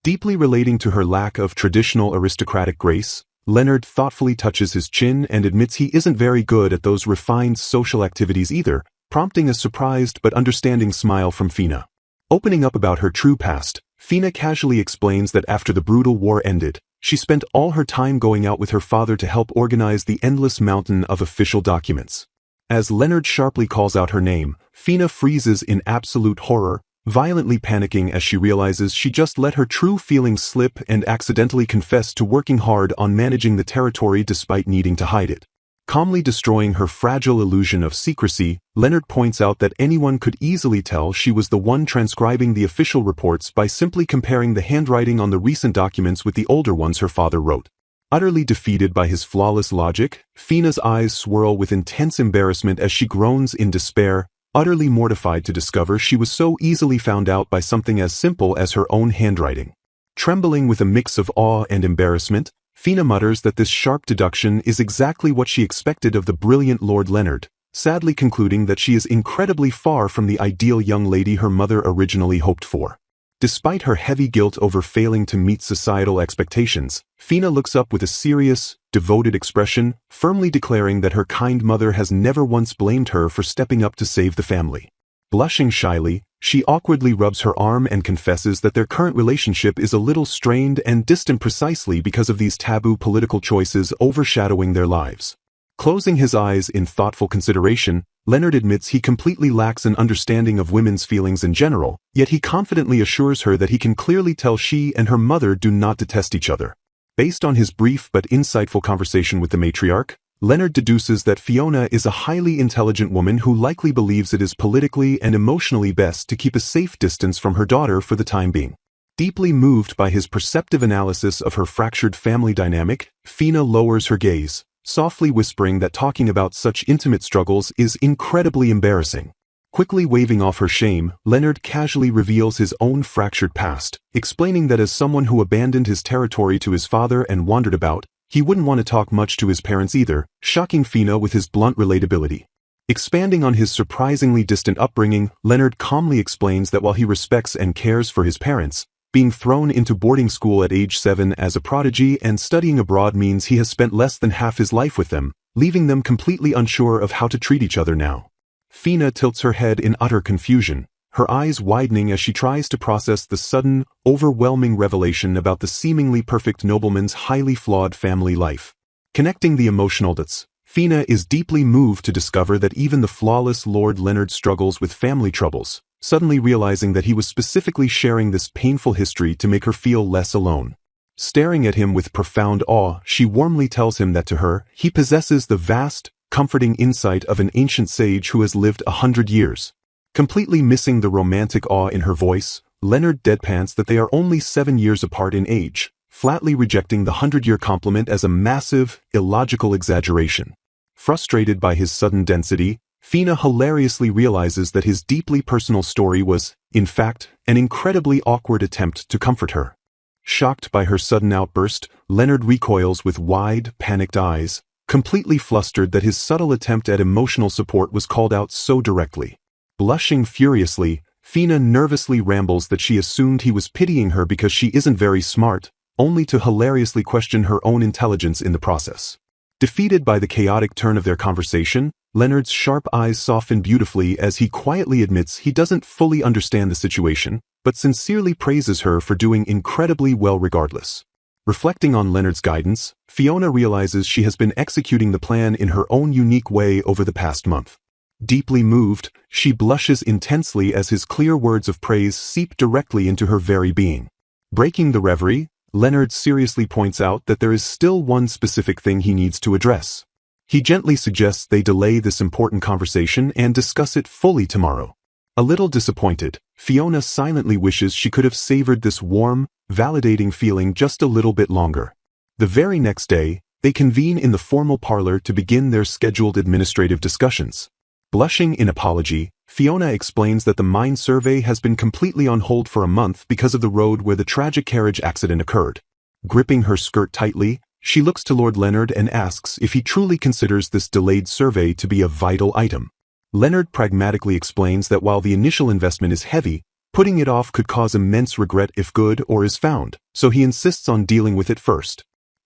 Deeply relating to her lack of traditional aristocratic grace, Leonard thoughtfully touches his chin and admits he isn't very good at those refined social activities either, prompting a surprised but understanding smile from Fina. Opening up about her true past, Fina casually explains that after the brutal war ended, she spent all her time going out with her father to help organize the endless mountain of official documents. As Leonard sharply calls out her name, Fina freezes in absolute horror, violently panicking as she realizes she just let her true feelings slip and accidentally confessed to working hard on managing the territory despite needing to hide it. Calmly destroying her fragile illusion of secrecy, Leonard points out that anyone could easily tell she was the one transcribing the official reports by simply comparing the handwriting on the recent documents with the older ones her father wrote. Utterly defeated by his flawless logic, Fina's eyes swirl with intense embarrassment as she groans in despair, utterly mortified to discover she was so easily found out by something as simple as her own handwriting. Trembling with a mix of awe and embarrassment, Fina mutters that this sharp deduction is exactly what she expected of the brilliant Lord Leonard, sadly concluding that she is incredibly far from the ideal young lady her mother originally hoped for. Despite her heavy guilt over failing to meet societal expectations, Fina looks up with a serious, devoted expression, firmly declaring that her kind mother has never once blamed her for stepping up to save the family. Blushing shyly, she awkwardly rubs her arm and confesses that their current relationship is a little strained and distant precisely because of these taboo political choices overshadowing their lives. Closing his eyes in thoughtful consideration, Leonard admits he completely lacks an understanding of women's feelings in general, yet he confidently assures her that he can clearly tell she and her mother do not detest each other. Based on his brief but insightful conversation with the matriarch, Leonard deduces that Fiona is a highly intelligent woman who likely believes it is politically and emotionally best to keep a safe distance from her daughter for the time being. Deeply moved by his perceptive analysis of her fractured family dynamic, Fina lowers her gaze, softly whispering that talking about such intimate struggles is incredibly embarrassing. Quickly waving off her shame, Leonard casually reveals his own fractured past, explaining that as someone who abandoned his territory to his father and wandered about, he wouldn't want to talk much to his parents either, shocking Fina with his blunt relatability. Expanding on his surprisingly distant upbringing, Leonard calmly explains that while he respects and cares for his parents, being thrown into boarding school at age 7 as a prodigy and studying abroad means he has spent less than half his life with them, leaving them completely unsure of how to treat each other now. Fina tilts her head in utter confusion, her eyes widening as she tries to process the sudden, overwhelming revelation about the seemingly perfect nobleman's highly flawed family life. Connecting the emotional dots, Fina is deeply moved to discover that even the flawless Lord Leonard struggles with family troubles, suddenly realizing that he was specifically sharing this painful history to make her feel less alone. Staring at him with profound awe, she warmly tells him that to her, he possesses the vast, comforting insight of an ancient sage who has lived 100 years. Completely missing the romantic awe in her voice, Leonard deadpans that they are only 7 years apart in age, flatly rejecting the 100-year compliment as a massive, illogical exaggeration. Frustrated by his sudden density, Fina hilariously realizes that his deeply personal story was, in fact, an incredibly awkward attempt to comfort her. Shocked by her sudden outburst, Leonard recoils with wide, panicked eyes, completely flustered that his subtle attempt at emotional support was called out so directly. Blushing furiously, Fina nervously rambles that she assumed he was pitying her because she isn't very smart, only to hilariously question her own intelligence in the process. Defeated by the chaotic turn of their conversation, Leonard's sharp eyes soften beautifully as he quietly admits he doesn't fully understand the situation, but sincerely praises her for doing incredibly well regardless. Reflecting on Leonard's guidance, Fiona realizes she has been executing the plan in her own unique way over the past month. Deeply moved, she blushes intensely as his clear words of praise seep directly into her very being. Breaking the reverie, Leonard seriously points out that there is still one specific thing he needs to address. He gently suggests they delay this important conversation and discuss it fully tomorrow. A little disappointed, Fiona silently wishes she could have savored this warm, validating feeling just a little bit longer. The very next day, they convene in the formal parlor to begin their scheduled administrative discussions. Blushing in apology, Fiona explains that the mine survey has been completely on hold for a month because of the road where the tragic carriage accident occurred. Gripping her skirt tightly, she looks to Lord Leonard and asks if he truly considers this delayed survey to be a vital item. Leonard pragmatically explains that while the initial investment is heavy, putting it off could cause immense regret if good ore is found, so he insists on dealing with it first.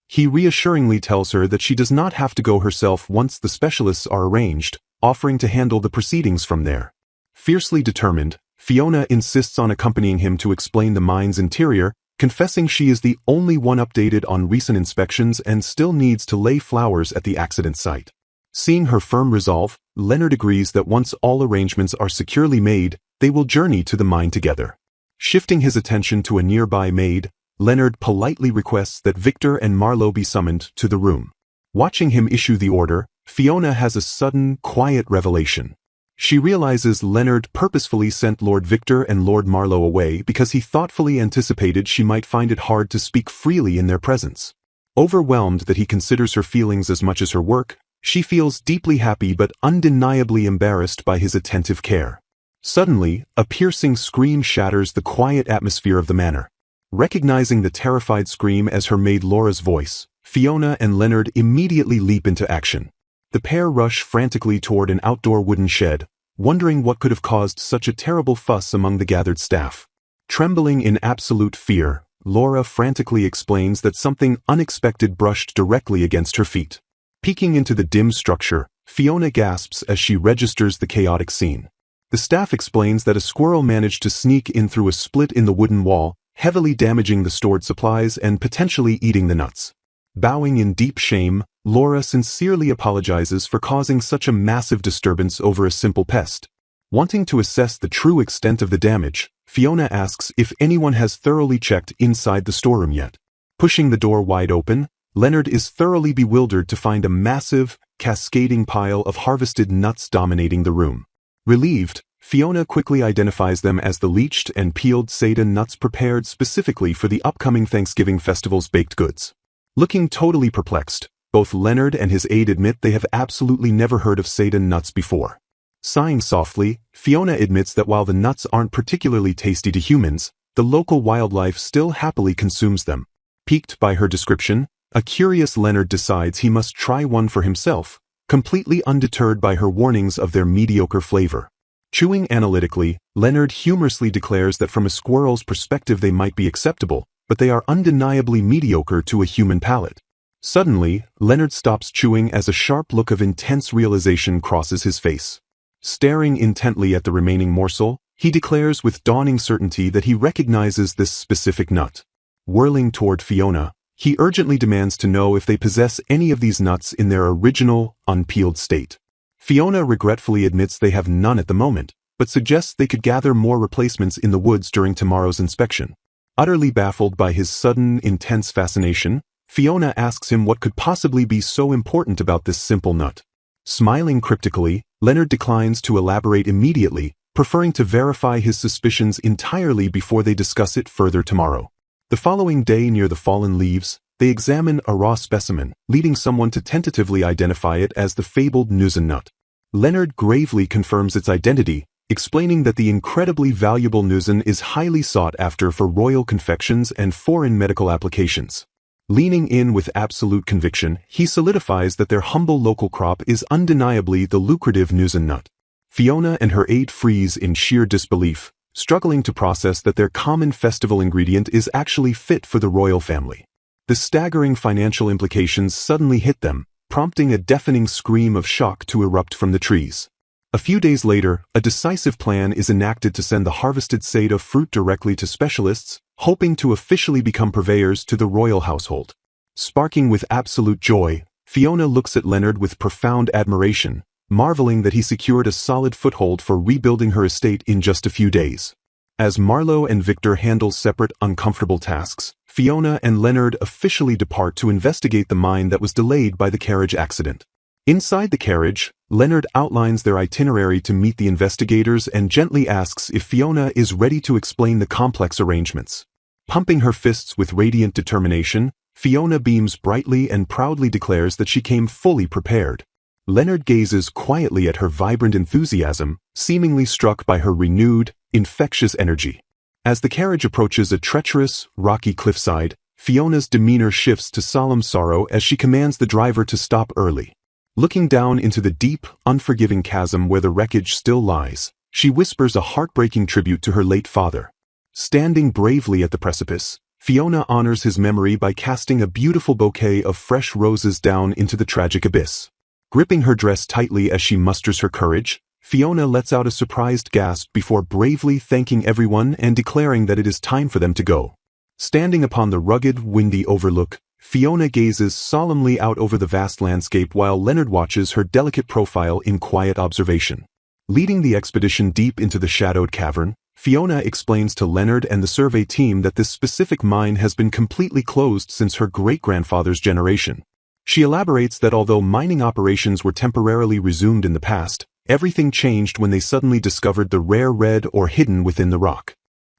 He reassuringly tells her that she does not have to go herself once the specialists are arranged, offering to handle the proceedings from there. Fiercely determined, Fiona insists on accompanying him to explain the mine's interior, confessing she is the only one updated on recent inspections and still needs to lay flowers at the accident site. Seeing her firm resolve, Leonard agrees that once all arrangements are securely made, they will journey to the mine together. Shifting his attention to a nearby maid, Leonard politely requests that Victor and Marlowe be summoned to the room. Watching him issue the order, Fiona has a sudden, quiet revelation. She realizes Leonard purposefully sent Lord Victor and Lord Marlowe away because he thoughtfully anticipated she might find it hard to speak freely in their presence. Overwhelmed that he considers her feelings as much as her work, she feels deeply happy but undeniably embarrassed by his attentive care. Suddenly, a piercing scream shatters the quiet atmosphere of the manor. Recognizing the terrified scream as her maid Laura's voice, Fiona and Leonard immediately leap into action. The pair rush frantically toward an outdoor wooden shed, wondering what could have caused such a terrible fuss among the gathered staff. Trembling in absolute fear, Laura frantically explains that something unexpected brushed directly against her feet. Peeking into the dim structure, Fiona gasps as she registers the chaotic scene. The staff explains that a squirrel managed to sneak in through a split in the wooden wall, heavily damaging the stored supplies and potentially eating the nuts. Bowing in deep shame, Laura sincerely apologizes for causing such a massive disturbance over a simple pest. Wanting to assess the true extent of the damage, Fiona asks if anyone has thoroughly checked inside the storeroom yet. Pushing the door wide open, Leonard is thoroughly bewildered to find a massive, cascading pile of harvested nuts dominating the room. Relieved, Fiona quickly identifies them as the leached and peeled Seda nuts prepared specifically for the upcoming Thanksgiving festival's baked goods. Looking totally perplexed, both Leonard and his aide admit they have absolutely never heard of Seda nuts before. Sighing softly, Fiona admits that while the nuts aren't particularly tasty to humans, the local wildlife still happily consumes them. Piqued by her description, a curious Leonard decides he must try one for himself, completely undeterred by her warnings of their mediocre flavor. Chewing analytically, Leonard humorously declares that from a squirrel's perspective they might be acceptable, but they are undeniably mediocre to a human palate. Suddenly, Leonard stops chewing as a sharp look of intense realization crosses his face. Staring intently at the remaining morsel, he declares with dawning certainty that he recognizes this specific nut. Whirling toward Fiona, he urgently demands to know if they possess any of these nuts in their original, unpeeled state. Fiona regretfully admits they have none at the moment, but suggests they could gather more replacements in the woods during tomorrow's inspection. Utterly baffled by his sudden, intense fascination, Fiona asks him what could possibly be so important about this simple nut. Smiling cryptically, Leonard declines to elaborate immediately, preferring to verify his suspicions entirely before they discuss it further tomorrow. The following day near the fallen leaves, they examine a raw specimen, leading someone to tentatively identify it as the fabled Nuzen nut. Leonard gravely confirms its identity, explaining that the incredibly valuable Nuzen is highly sought after for royal confections and foreign medical applications. Leaning in with absolute conviction, he solidifies that their humble local crop is undeniably the lucrative Nuzen nut. Fiona and her aide freeze in sheer disbelief, struggling to process that their common festival ingredient is actually fit for the royal family. The staggering financial implications suddenly hit them, prompting a deafening scream of shock to erupt from the trees. A few days later, a decisive plan is enacted to send the harvested Seda fruit directly to specialists, hoping to officially become purveyors to the royal household. Sparking with absolute joy, Fiona looks at Leonard with profound admiration, marveling that he secured a solid foothold for rebuilding her estate in just a few days. As Marlowe and Victor handle separate, uncomfortable tasks, Fiona and Leonard officially depart to investigate the mine that was delayed by the carriage accident. Inside the carriage, Leonard outlines their itinerary to meet the investigators and gently asks if Fiona is ready to explain the complex arrangements. Pumping her fists with radiant determination, Fiona beams brightly and proudly declares that she came fully prepared. Leonard gazes quietly at her vibrant enthusiasm, seemingly struck by her renewed, infectious energy. As the carriage approaches a treacherous, rocky cliffside, Fiona's demeanor shifts to solemn sorrow as she commands the driver to stop early. Looking down into the deep, unforgiving chasm where the wreckage still lies, she whispers a heartbreaking tribute to her late father. Standing bravely at the precipice, Fiona honors his memory by casting a beautiful bouquet of fresh roses down into the tragic abyss. Gripping her dress tightly as she musters her courage, Fiona lets out a surprised gasp before bravely thanking everyone and declaring that it is time for them to go. Standing upon the rugged, windy overlook, Fiona gazes solemnly out over the vast landscape while Leonard watches her delicate profile in quiet observation. Leading the expedition deep into the shadowed cavern, Fiona explains to Leonard and the survey team that this specific mine has been completely closed since her great-grandfather's generation. She elaborates that although mining operations were temporarily resumed in the past, everything changed when they suddenly discovered the rare red ore hidden within the rock.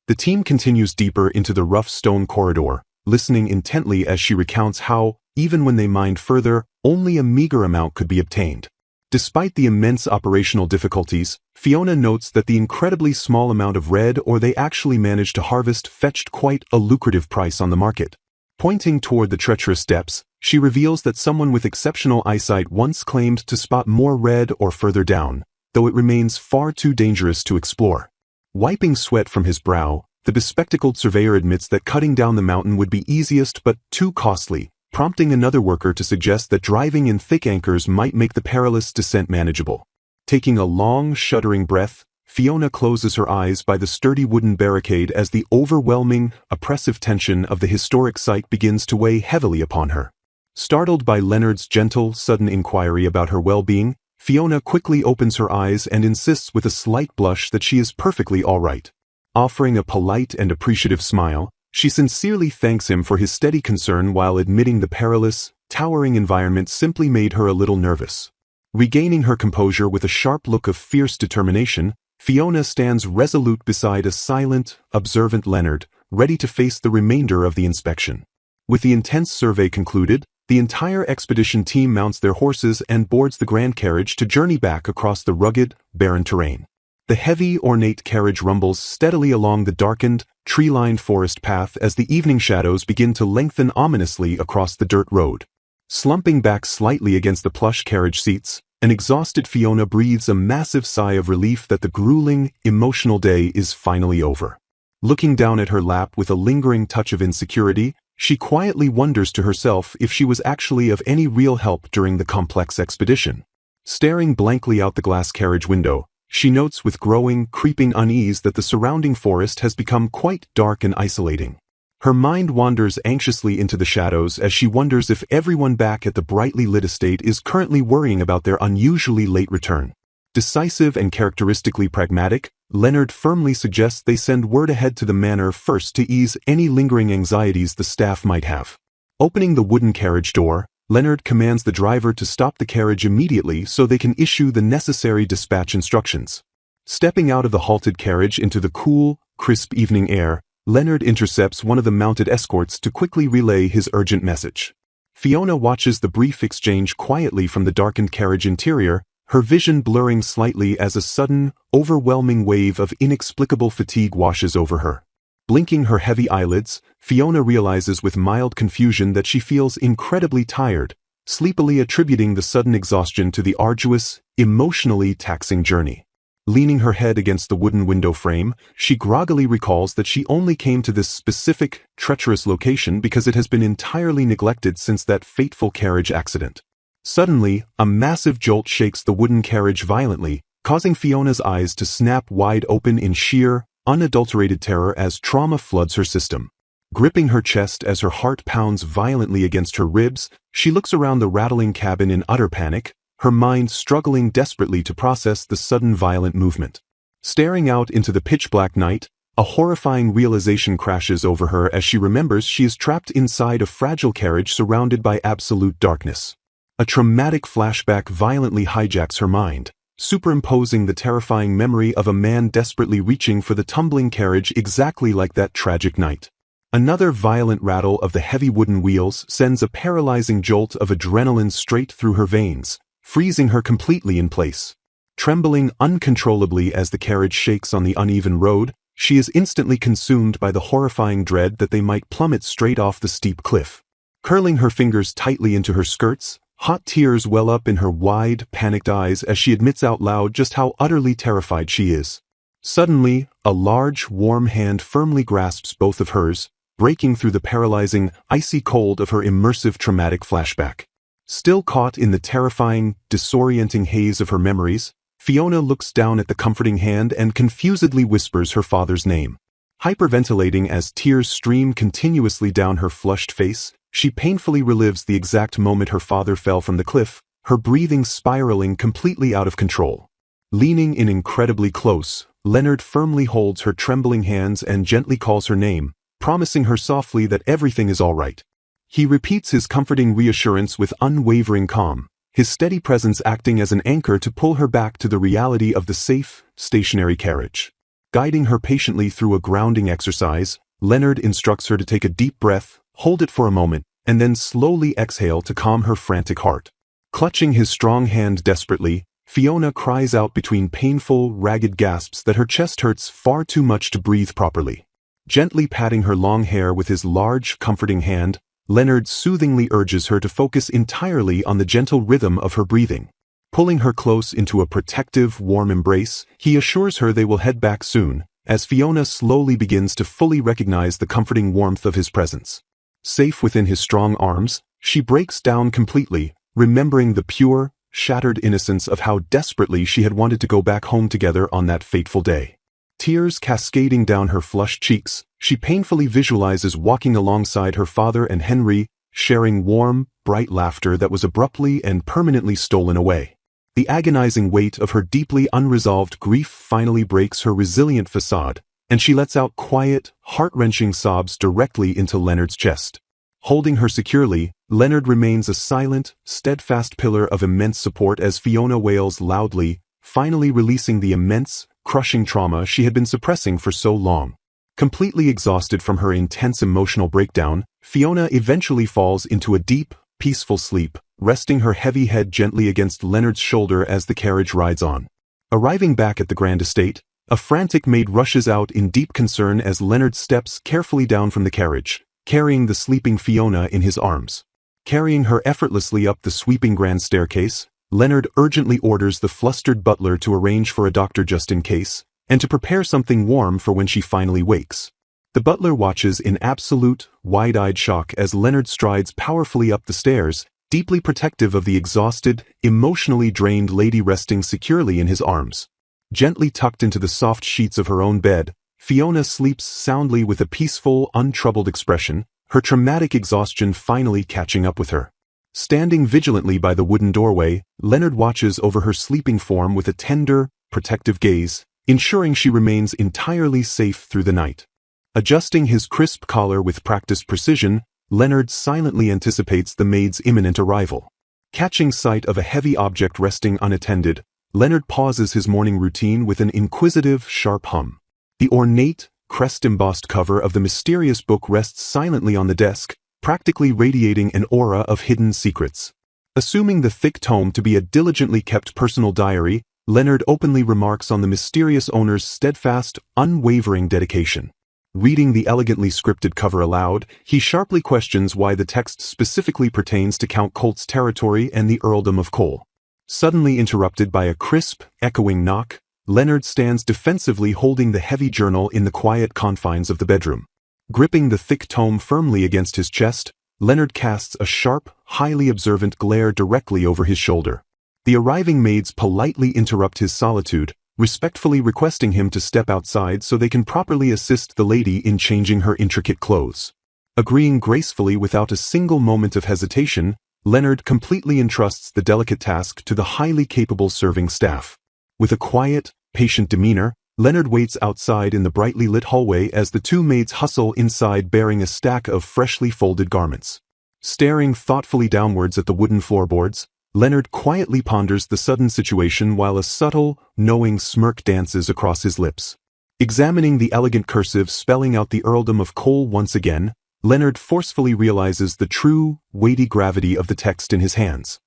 The team continues deeper into the rough stone corridor, listening intently as she recounts how, even when they mined further, only a meager amount could be obtained. Despite the immense operational difficulties, Fiona notes that the incredibly small amount of red ore they actually managed to harvest fetched quite a lucrative price on the market. Pointing toward the treacherous depths, she reveals that someone with exceptional eyesight once claimed to spot more red ore further down, though it remains far too dangerous to explore. Wiping sweat from his brow, The bespectacled surveyor admits that cutting down the mountain would be easiest but too costly, prompting another worker to suggest that driving in thick anchors might make the perilous descent manageable. Taking a long, shuddering breath, Fiona closes her eyes by the sturdy wooden barricade as the overwhelming, oppressive tension of the historic site begins to weigh heavily upon her. Startled by Leonard's gentle, sudden inquiry about her well-being, Fiona quickly opens her eyes and insists with a slight blush that she is perfectly all right. Offering a polite and appreciative smile, she sincerely thanks him for his steady concern while admitting the perilous, towering environment simply made her a little nervous. Regaining her composure with a sharp look of fierce determination, Fiona stands resolute beside a silent, observant Leonard, ready to face the remainder of the inspection. With the intense survey concluded, the entire expedition team mounts their horses and boards the grand carriage to journey back across the rugged, barren terrain. The heavy, ornate carriage rumbles steadily along the darkened, tree-lined forest path as the evening shadows begin to lengthen ominously across the dirt road. Slumping back slightly against the plush carriage seats, an exhausted Fiona breathes a massive sigh of relief that the grueling, emotional day is finally over. Looking down at her lap with a lingering touch of insecurity, she quietly wonders to herself if she was actually of any real help during the complex expedition. Staring blankly out the glass carriage window, she notes with growing, creeping unease that the surrounding forest has become quite dark and isolating. Her mind wanders anxiously into the shadows as she wonders if everyone back at the brightly lit estate is currently worrying about their unusually late return. Decisive and characteristically pragmatic, Leonard firmly suggests they send word ahead to the manor first to ease any lingering anxieties the staff might have. Opening the wooden carriage door, Leonard commands the driver to stop the carriage immediately so they can issue the necessary dispatch instructions. Stepping out of the halted carriage into the cool, crisp evening air, Leonard intercepts one of the mounted escorts to quickly relay his urgent message. Fiona watches the brief exchange quietly from the darkened carriage interior, her vision blurring slightly as a sudden, overwhelming wave of inexplicable fatigue washes over her. Blinking her heavy eyelids, Fiona realizes with mild confusion that she feels incredibly tired, sleepily attributing the sudden exhaustion to the arduous, emotionally taxing journey. Leaning her head against the wooden window frame, she groggily recalls that she only came to this specific, treacherous location because it has been entirely neglected since that fateful carriage accident. Suddenly, a massive jolt shakes the wooden carriage violently, causing Fiona's eyes to snap wide open in sheer, unadulterated terror as trauma floods her system. Gripping her chest as her heart pounds violently against her ribs, she looks around the rattling cabin in utter panic, her mind struggling desperately to process the sudden violent movement. Staring out into the pitch-black night, a horrifying realization crashes over her as she remembers she is trapped inside a fragile carriage surrounded by absolute darkness. A traumatic flashback violently hijacks her mind, superimposing the terrifying memory of a man desperately reaching for the tumbling carriage exactly like that tragic night. Another violent rattle of the heavy wooden wheels sends a paralyzing jolt of adrenaline straight through her veins, freezing her completely in place. Trembling uncontrollably as the carriage shakes on the uneven road, she is instantly consumed by the horrifying dread that they might plummet straight off the steep cliff. Curling her fingers tightly into her skirts, hot tears well up in her wide, panicked eyes as she admits out loud just how utterly terrified she is. Suddenly, a large, warm hand firmly grasps both of hers, breaking through the paralyzing, icy cold of her immersive traumatic flashback. Still caught in the terrifying, disorienting haze of her memories, Fiona looks down at the comforting hand and confusedly whispers her father's name. Hyperventilating as tears stream continuously down her flushed face, she painfully relives the exact moment her father fell from the cliff, her breathing spiraling completely out of control. Leaning in incredibly close, Leonard firmly holds her trembling hands and gently calls her name, promising her softly that everything is all right. He repeats his comforting reassurance with unwavering calm, his steady presence acting as an anchor to pull her back to the reality of the safe, stationary carriage. Guiding her patiently through a grounding exercise, Leonard instructs her to take a deep breath, hold it for a moment, and then slowly exhale to calm her frantic heart. Clutching his strong hand desperately, Fiona cries out between painful, ragged gasps that her chest hurts far too much to breathe properly. Gently patting her long hair with his large, comforting hand, Leonard soothingly urges her to focus entirely on the gentle rhythm of her breathing. Pulling her close into a protective, warm embrace, he assures her they will head back soon, as Fiona slowly begins to fully recognize the comforting warmth of his presence. Safe within his strong arms, she breaks down completely, remembering the pure, shattered innocence of how desperately she had wanted to go back home together on that fateful day. Tears cascading down her flushed cheeks, she painfully visualizes walking alongside her father and Henry, sharing warm, bright laughter that was abruptly and permanently stolen away. The agonizing weight of her deeply unresolved grief finally breaks her resilient facade, and she lets out quiet, heart-wrenching sobs directly into Leonard's chest. Holding her securely, Leonard remains a silent, steadfast pillar of immense support as Fiona wails loudly, finally releasing the immense, crushing trauma she had been suppressing for so long. Completely exhausted from her intense emotional breakdown, Fiona eventually falls into a deep, peaceful sleep, resting her heavy head gently against Leonard's shoulder as the carriage rides on. Arriving back at the grand estate, a frantic maid rushes out in deep concern as Leonard steps carefully down from the carriage, carrying the sleeping Fiona in his arms. Carrying her effortlessly up the sweeping grand staircase, Leonard urgently orders the flustered butler to arrange for a doctor just in case, and to prepare something warm for when she finally wakes. The butler watches in absolute, wide-eyed shock as Leonard strides powerfully up the stairs, deeply protective of the exhausted, emotionally drained lady resting securely in his arms. Gently tucked into the soft sheets of her own bed, Fiona sleeps soundly with a peaceful, untroubled expression, her traumatic exhaustion finally catching up with her. Standing vigilantly by the wooden doorway, Leonard watches over her sleeping form with a tender, protective gaze, ensuring she remains entirely safe through the night. Adjusting his crisp collar with practiced precision, Leonard silently anticipates the maid's imminent arrival. Catching sight of a heavy object resting unattended, Leonard pauses his morning routine with an inquisitive, sharp hum. The ornate, crest-embossed cover of the mysterious book rests silently on the desk, practically radiating an aura of hidden secrets. Assuming the thick tome to be a diligently kept personal diary, Leonard openly remarks on the mysterious owner's steadfast, unwavering dedication. Reading the elegantly scripted cover aloud, he sharply questions why the text specifically pertains to Count Colt's territory and the earldom of Cole. Suddenly interrupted by a crisp, echoing knock, Leonard stands defensively holding the heavy journal in the quiet confines of the bedroom. Gripping the thick tome firmly against his chest, Leonard casts a sharp, highly observant glare directly over his shoulder. The arriving maids politely interrupt his solitude, respectfully requesting him to step outside so they can properly assist the lady in changing her intricate clothes. Agreeing gracefully without a single moment of hesitation, Leonard completely entrusts the delicate task to the highly capable serving staff. With a quiet, patient demeanor, Leonard waits outside in the brightly lit hallway as the two maids hustle inside bearing a stack of freshly folded garments. Staring thoughtfully downwards at the wooden floorboards, Leonard quietly ponders the sudden situation while a subtle, knowing smirk dances across his lips. Examining the elegant cursive spelling out the earldom of Cole once again, Leonard forcefully realizes the true, weighty gravity of the text in his hands.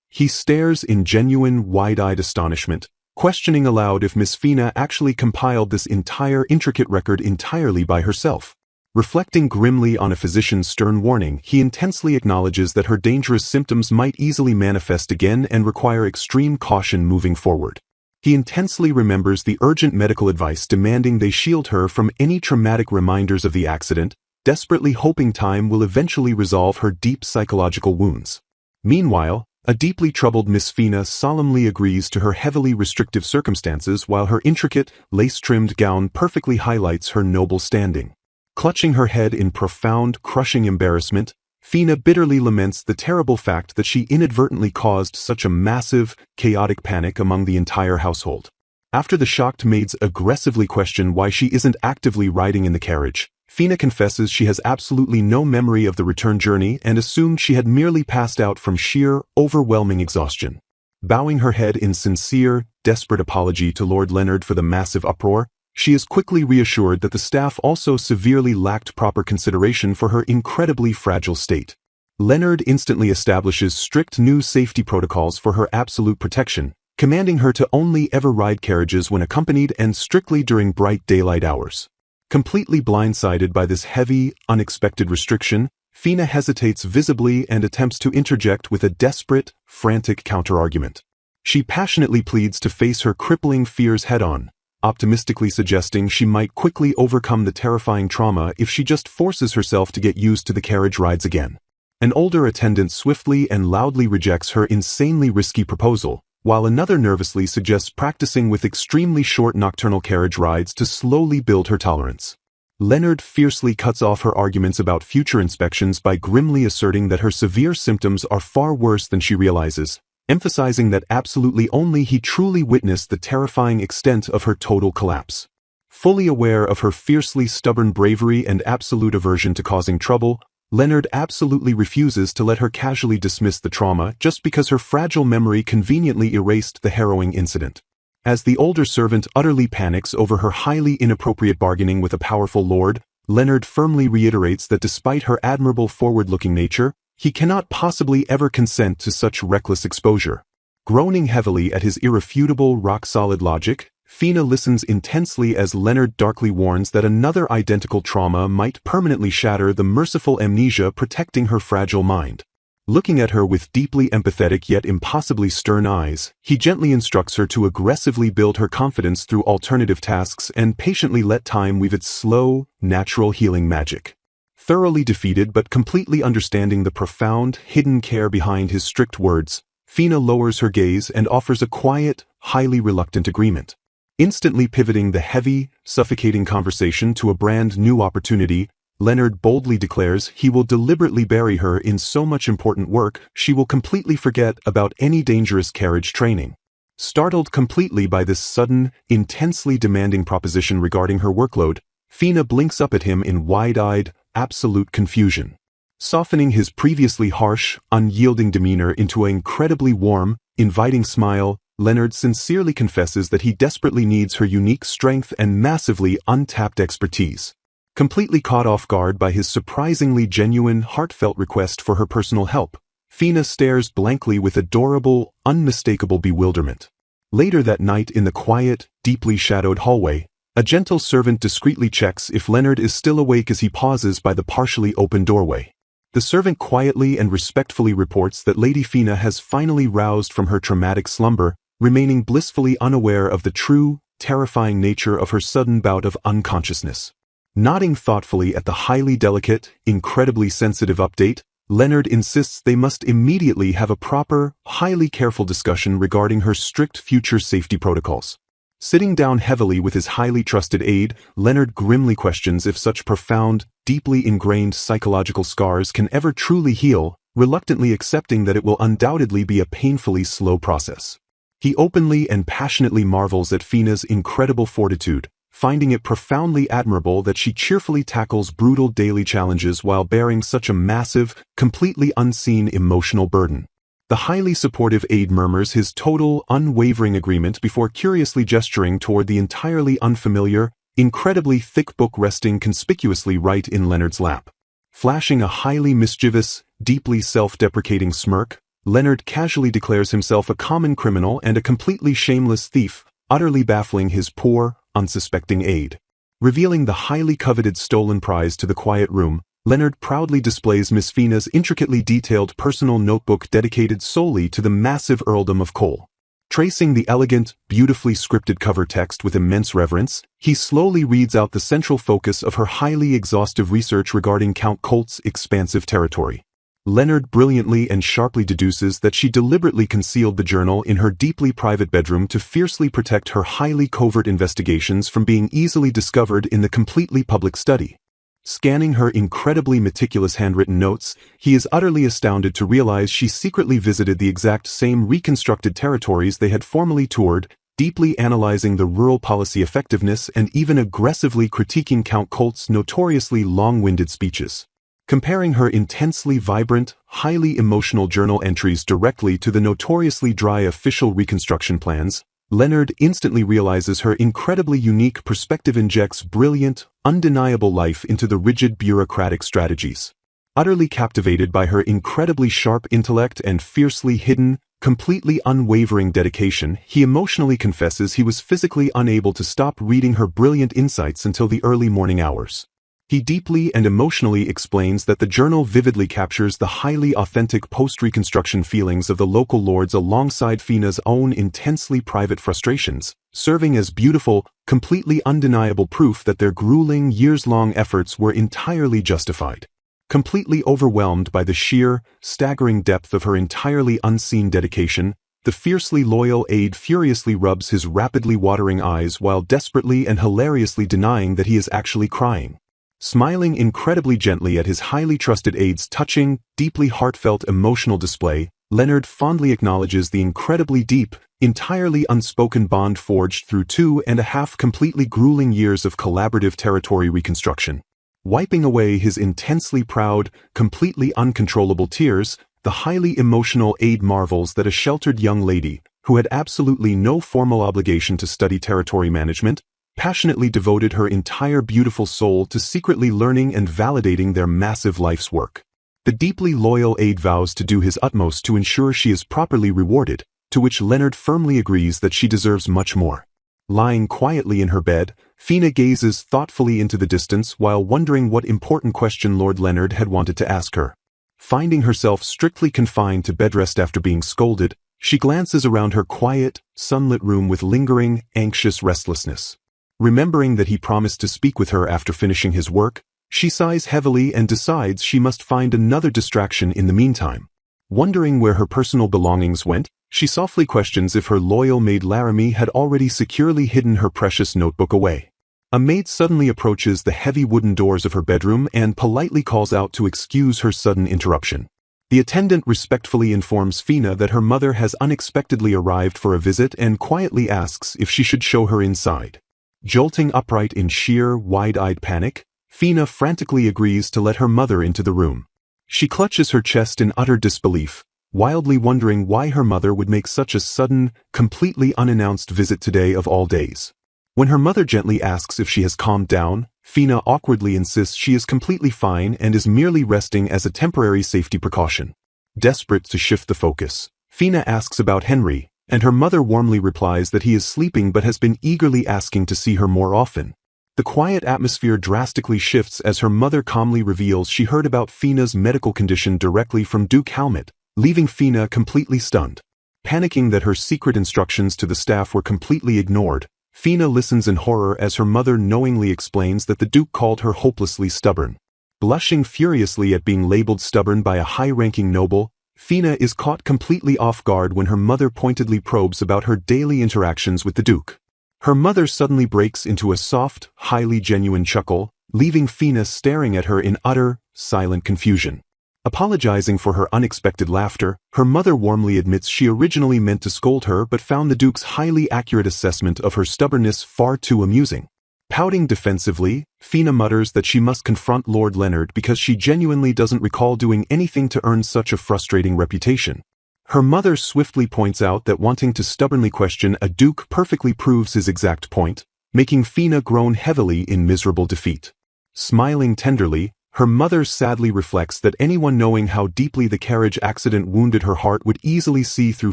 He stares in genuine, wide-eyed astonishment, questioning aloud if Miss Fina actually compiled this entire intricate record entirely by herself. Reflecting grimly on a physician's stern warning, he intensely acknowledges that her dangerous symptoms might easily manifest again and require extreme caution moving forward. He intensely remembers the urgent medical advice demanding they shield her from any traumatic reminders of the accident, desperately hoping time will eventually resolve her deep psychological wounds. Meanwhile, a deeply troubled Miss Fina solemnly agrees to her heavily restrictive circumstances while her intricate, lace-trimmed gown perfectly highlights her noble standing. Clutching her head in profound, crushing embarrassment, Fina bitterly laments the terrible fact that she inadvertently caused such a massive, chaotic panic among the entire household. After the shocked maids aggressively question why she isn't actively riding in the carriage, Fina confesses she has absolutely no memory of the return journey and assumed she had merely passed out from sheer, overwhelming exhaustion. Bowing her head in sincere, desperate apology to Lord Leonard for the massive uproar, she is quickly reassured that the staff also severely lacked proper consideration for her incredibly fragile state. Leonard instantly establishes strict new safety protocols for her absolute protection, commanding her to only ever ride carriages when accompanied and strictly during bright daylight hours. Completely blindsided by this heavy, unexpected restriction, Fina hesitates visibly and attempts to interject with a desperate, frantic counterargument. She passionately pleads to face her crippling fears head-on, optimistically suggesting she might quickly overcome the terrifying trauma if she just forces herself to get used to the carriage rides again. An older attendant swiftly and loudly rejects her insanely risky proposal, while another nervously suggests practicing with extremely short nocturnal carriage rides to slowly build her tolerance. Leonard fiercely cuts off her arguments about future inspections by grimly asserting that her severe symptoms are far worse than she realizes, emphasizing that absolutely only he truly witnessed the terrifying extent of her total collapse. Fully aware of her fiercely stubborn bravery and absolute aversion to causing trouble, Leonard absolutely refuses to let her casually dismiss the trauma just because her fragile memory conveniently erased the harrowing incident. As the older servant utterly panics over her highly inappropriate bargaining with a powerful lord, Leonard firmly reiterates that despite her admirable forward-looking nature, he cannot possibly ever consent to such reckless exposure. Groaning heavily at his irrefutable, rock-solid logic, Fina listens intensely as Leonard darkly warns that another identical trauma might permanently shatter the merciful amnesia protecting her fragile mind. Looking at her with deeply empathetic yet impossibly stern eyes, he gently instructs her to aggressively build her confidence through alternative tasks and patiently let time weave its slow, natural healing magic. Thoroughly defeated but completely understanding the profound, hidden care behind his strict words, Fina lowers her gaze and offers a quiet, highly reluctant agreement. Instantly pivoting the heavy, suffocating conversation to a brand new opportunity, Leonard boldly declares he will deliberately bury her in so much important work she will completely forget about any dangerous carriage training. Startled completely by this sudden, intensely demanding proposition regarding her workload, Fina blinks up at him in wide-eyed, absolute confusion. Softening his previously harsh, unyielding demeanor into an incredibly warm, inviting smile, Leonard sincerely confesses that he desperately needs her unique strength and massively untapped expertise. Completely caught off guard by his surprisingly genuine, heartfelt request for her personal help, Fina stares blankly with adorable, unmistakable bewilderment. Later that night in the quiet, deeply shadowed hallway, a gentle servant discreetly checks if Leonard is still awake as he pauses by the partially open doorway. The servant quietly and respectfully reports that Lady Fina has finally roused from her traumatic slumber, remaining blissfully unaware of the true, terrifying nature of her sudden bout of unconsciousness. Nodding thoughtfully at the highly delicate, incredibly sensitive update, Leonard insists they must immediately have a proper, highly careful discussion regarding her strict future safety protocols. Sitting down heavily with his highly trusted aide, Leonard grimly questions if such profound, deeply ingrained psychological scars can ever truly heal, reluctantly accepting that it will undoubtedly be a painfully slow process. He openly and passionately marvels at Fina's incredible fortitude, finding it profoundly admirable that she cheerfully tackles brutal daily challenges while bearing such a massive, completely unseen emotional burden. The highly supportive aide murmurs his total, unwavering agreement before curiously gesturing toward the entirely unfamiliar, incredibly thick book resting conspicuously right in Leonard's lap. Flashing a highly mischievous, deeply self-deprecating smirk, Leonard casually declares himself a common criminal and a completely shameless thief, utterly baffling his poor, unsuspecting aide. Revealing the highly coveted stolen prize to the quiet room, Leonard proudly displays Miss Fina's intricately detailed personal notebook dedicated solely to the massive earldom of Cole. Tracing the elegant, beautifully scripted cover text with immense reverence, he slowly reads out the central focus of her highly exhaustive research regarding Count Colt's expansive territory. Leonard brilliantly and sharply deduces that she deliberately concealed the journal in her deeply private bedroom to fiercely protect her highly covert investigations from being easily discovered in the completely public study. Scanning her incredibly meticulous handwritten notes, he is utterly astounded to realize she secretly visited the exact same reconstructed territories they had formerly toured, deeply analyzing the rural policy effectiveness and even aggressively critiquing Count Colt's notoriously long-winded speeches. Comparing her intensely vibrant, highly emotional journal entries directly to the notoriously dry official reconstruction plans, Leonard instantly realizes her incredibly unique perspective injects brilliant, undeniable life into the rigid bureaucratic strategies. Utterly captivated by her incredibly sharp intellect and fiercely hidden, completely unwavering dedication, he emotionally confesses he was physically unable to stop reading her brilliant insights until the early morning hours. He deeply and emotionally explains that the journal vividly captures the highly authentic post-reconstruction feelings of the local lords alongside Fina's own intensely private frustrations, serving as beautiful, completely undeniable proof that their grueling, years-long efforts were entirely justified. Completely overwhelmed by the sheer, staggering depth of her entirely unseen dedication, the fiercely loyal aide furiously rubs his rapidly watering eyes while desperately and hilariously denying that he is actually crying. Smiling incredibly gently at his highly trusted aide's touching, deeply heartfelt emotional display, Leonard fondly acknowledges the incredibly deep, entirely unspoken bond forged through 2.5 completely grueling years of collaborative territory reconstruction. Wiping away his intensely proud, completely uncontrollable tears, the highly emotional aide marvels that a sheltered young lady, who had absolutely no formal obligation to study territory management, passionately devoted her entire beautiful soul to secretly learning and validating their massive life's work. The deeply loyal aide vows to do his utmost to ensure she is properly rewarded, to which Leonard firmly agrees that she deserves much more. Lying quietly in her bed, Fina gazes thoughtfully into the distance while wondering what important question Lord Leonard had wanted to ask her. Finding herself strictly confined to bedrest after being scolded, she glances around her quiet, sunlit room with lingering, anxious restlessness. Remembering that he promised to speak with her after finishing his work, she sighs heavily and decides she must find another distraction in the meantime. Wondering where her personal belongings went, she softly questions if her loyal maid Laramie had already securely hidden her precious notebook away. A maid suddenly approaches the heavy wooden doors of her bedroom and politely calls out to excuse her sudden interruption. The attendant respectfully informs Fina that her mother has unexpectedly arrived for a visit and quietly asks if she should show her inside. Jolting upright in sheer, wide-eyed panic, Fina frantically agrees to let her mother into the room. She clutches her chest in utter disbelief, wildly wondering why her mother would make such a sudden, completely unannounced visit today of all days. When her mother gently asks if she has calmed down, Fina awkwardly insists she is completely fine and is merely resting as a temporary safety precaution. Desperate to shift the focus, Fina asks about Henry, and her mother warmly replies that he is sleeping but has been eagerly asking to see her more often. The quiet atmosphere drastically shifts as her mother calmly reveals she heard about Fina's medical condition directly from Duke Helmet, leaving Fina completely stunned. Panicking that her secret instructions to the staff were completely ignored, Fina listens in horror as her mother knowingly explains that the Duke called her hopelessly stubborn. Blushing furiously at being labeled stubborn by a high-ranking noble, Fina is caught completely off guard when her mother pointedly probes about her daily interactions with the Duke. Her mother suddenly breaks into a soft, highly genuine chuckle, leaving Fina staring at her in utter, silent confusion. Apologizing for her unexpected laughter, her mother warmly admits she originally meant to scold her but found the Duke's highly accurate assessment of her stubbornness far too amusing. Pouting defensively, Fina mutters that she must confront Lord Leonard because she genuinely doesn't recall doing anything to earn such a frustrating reputation. Her mother swiftly points out that wanting to stubbornly question a duke perfectly proves his exact point, making Fina groan heavily in miserable defeat. Smiling tenderly, her mother sadly reflects that anyone knowing how deeply the carriage accident wounded her heart would easily see through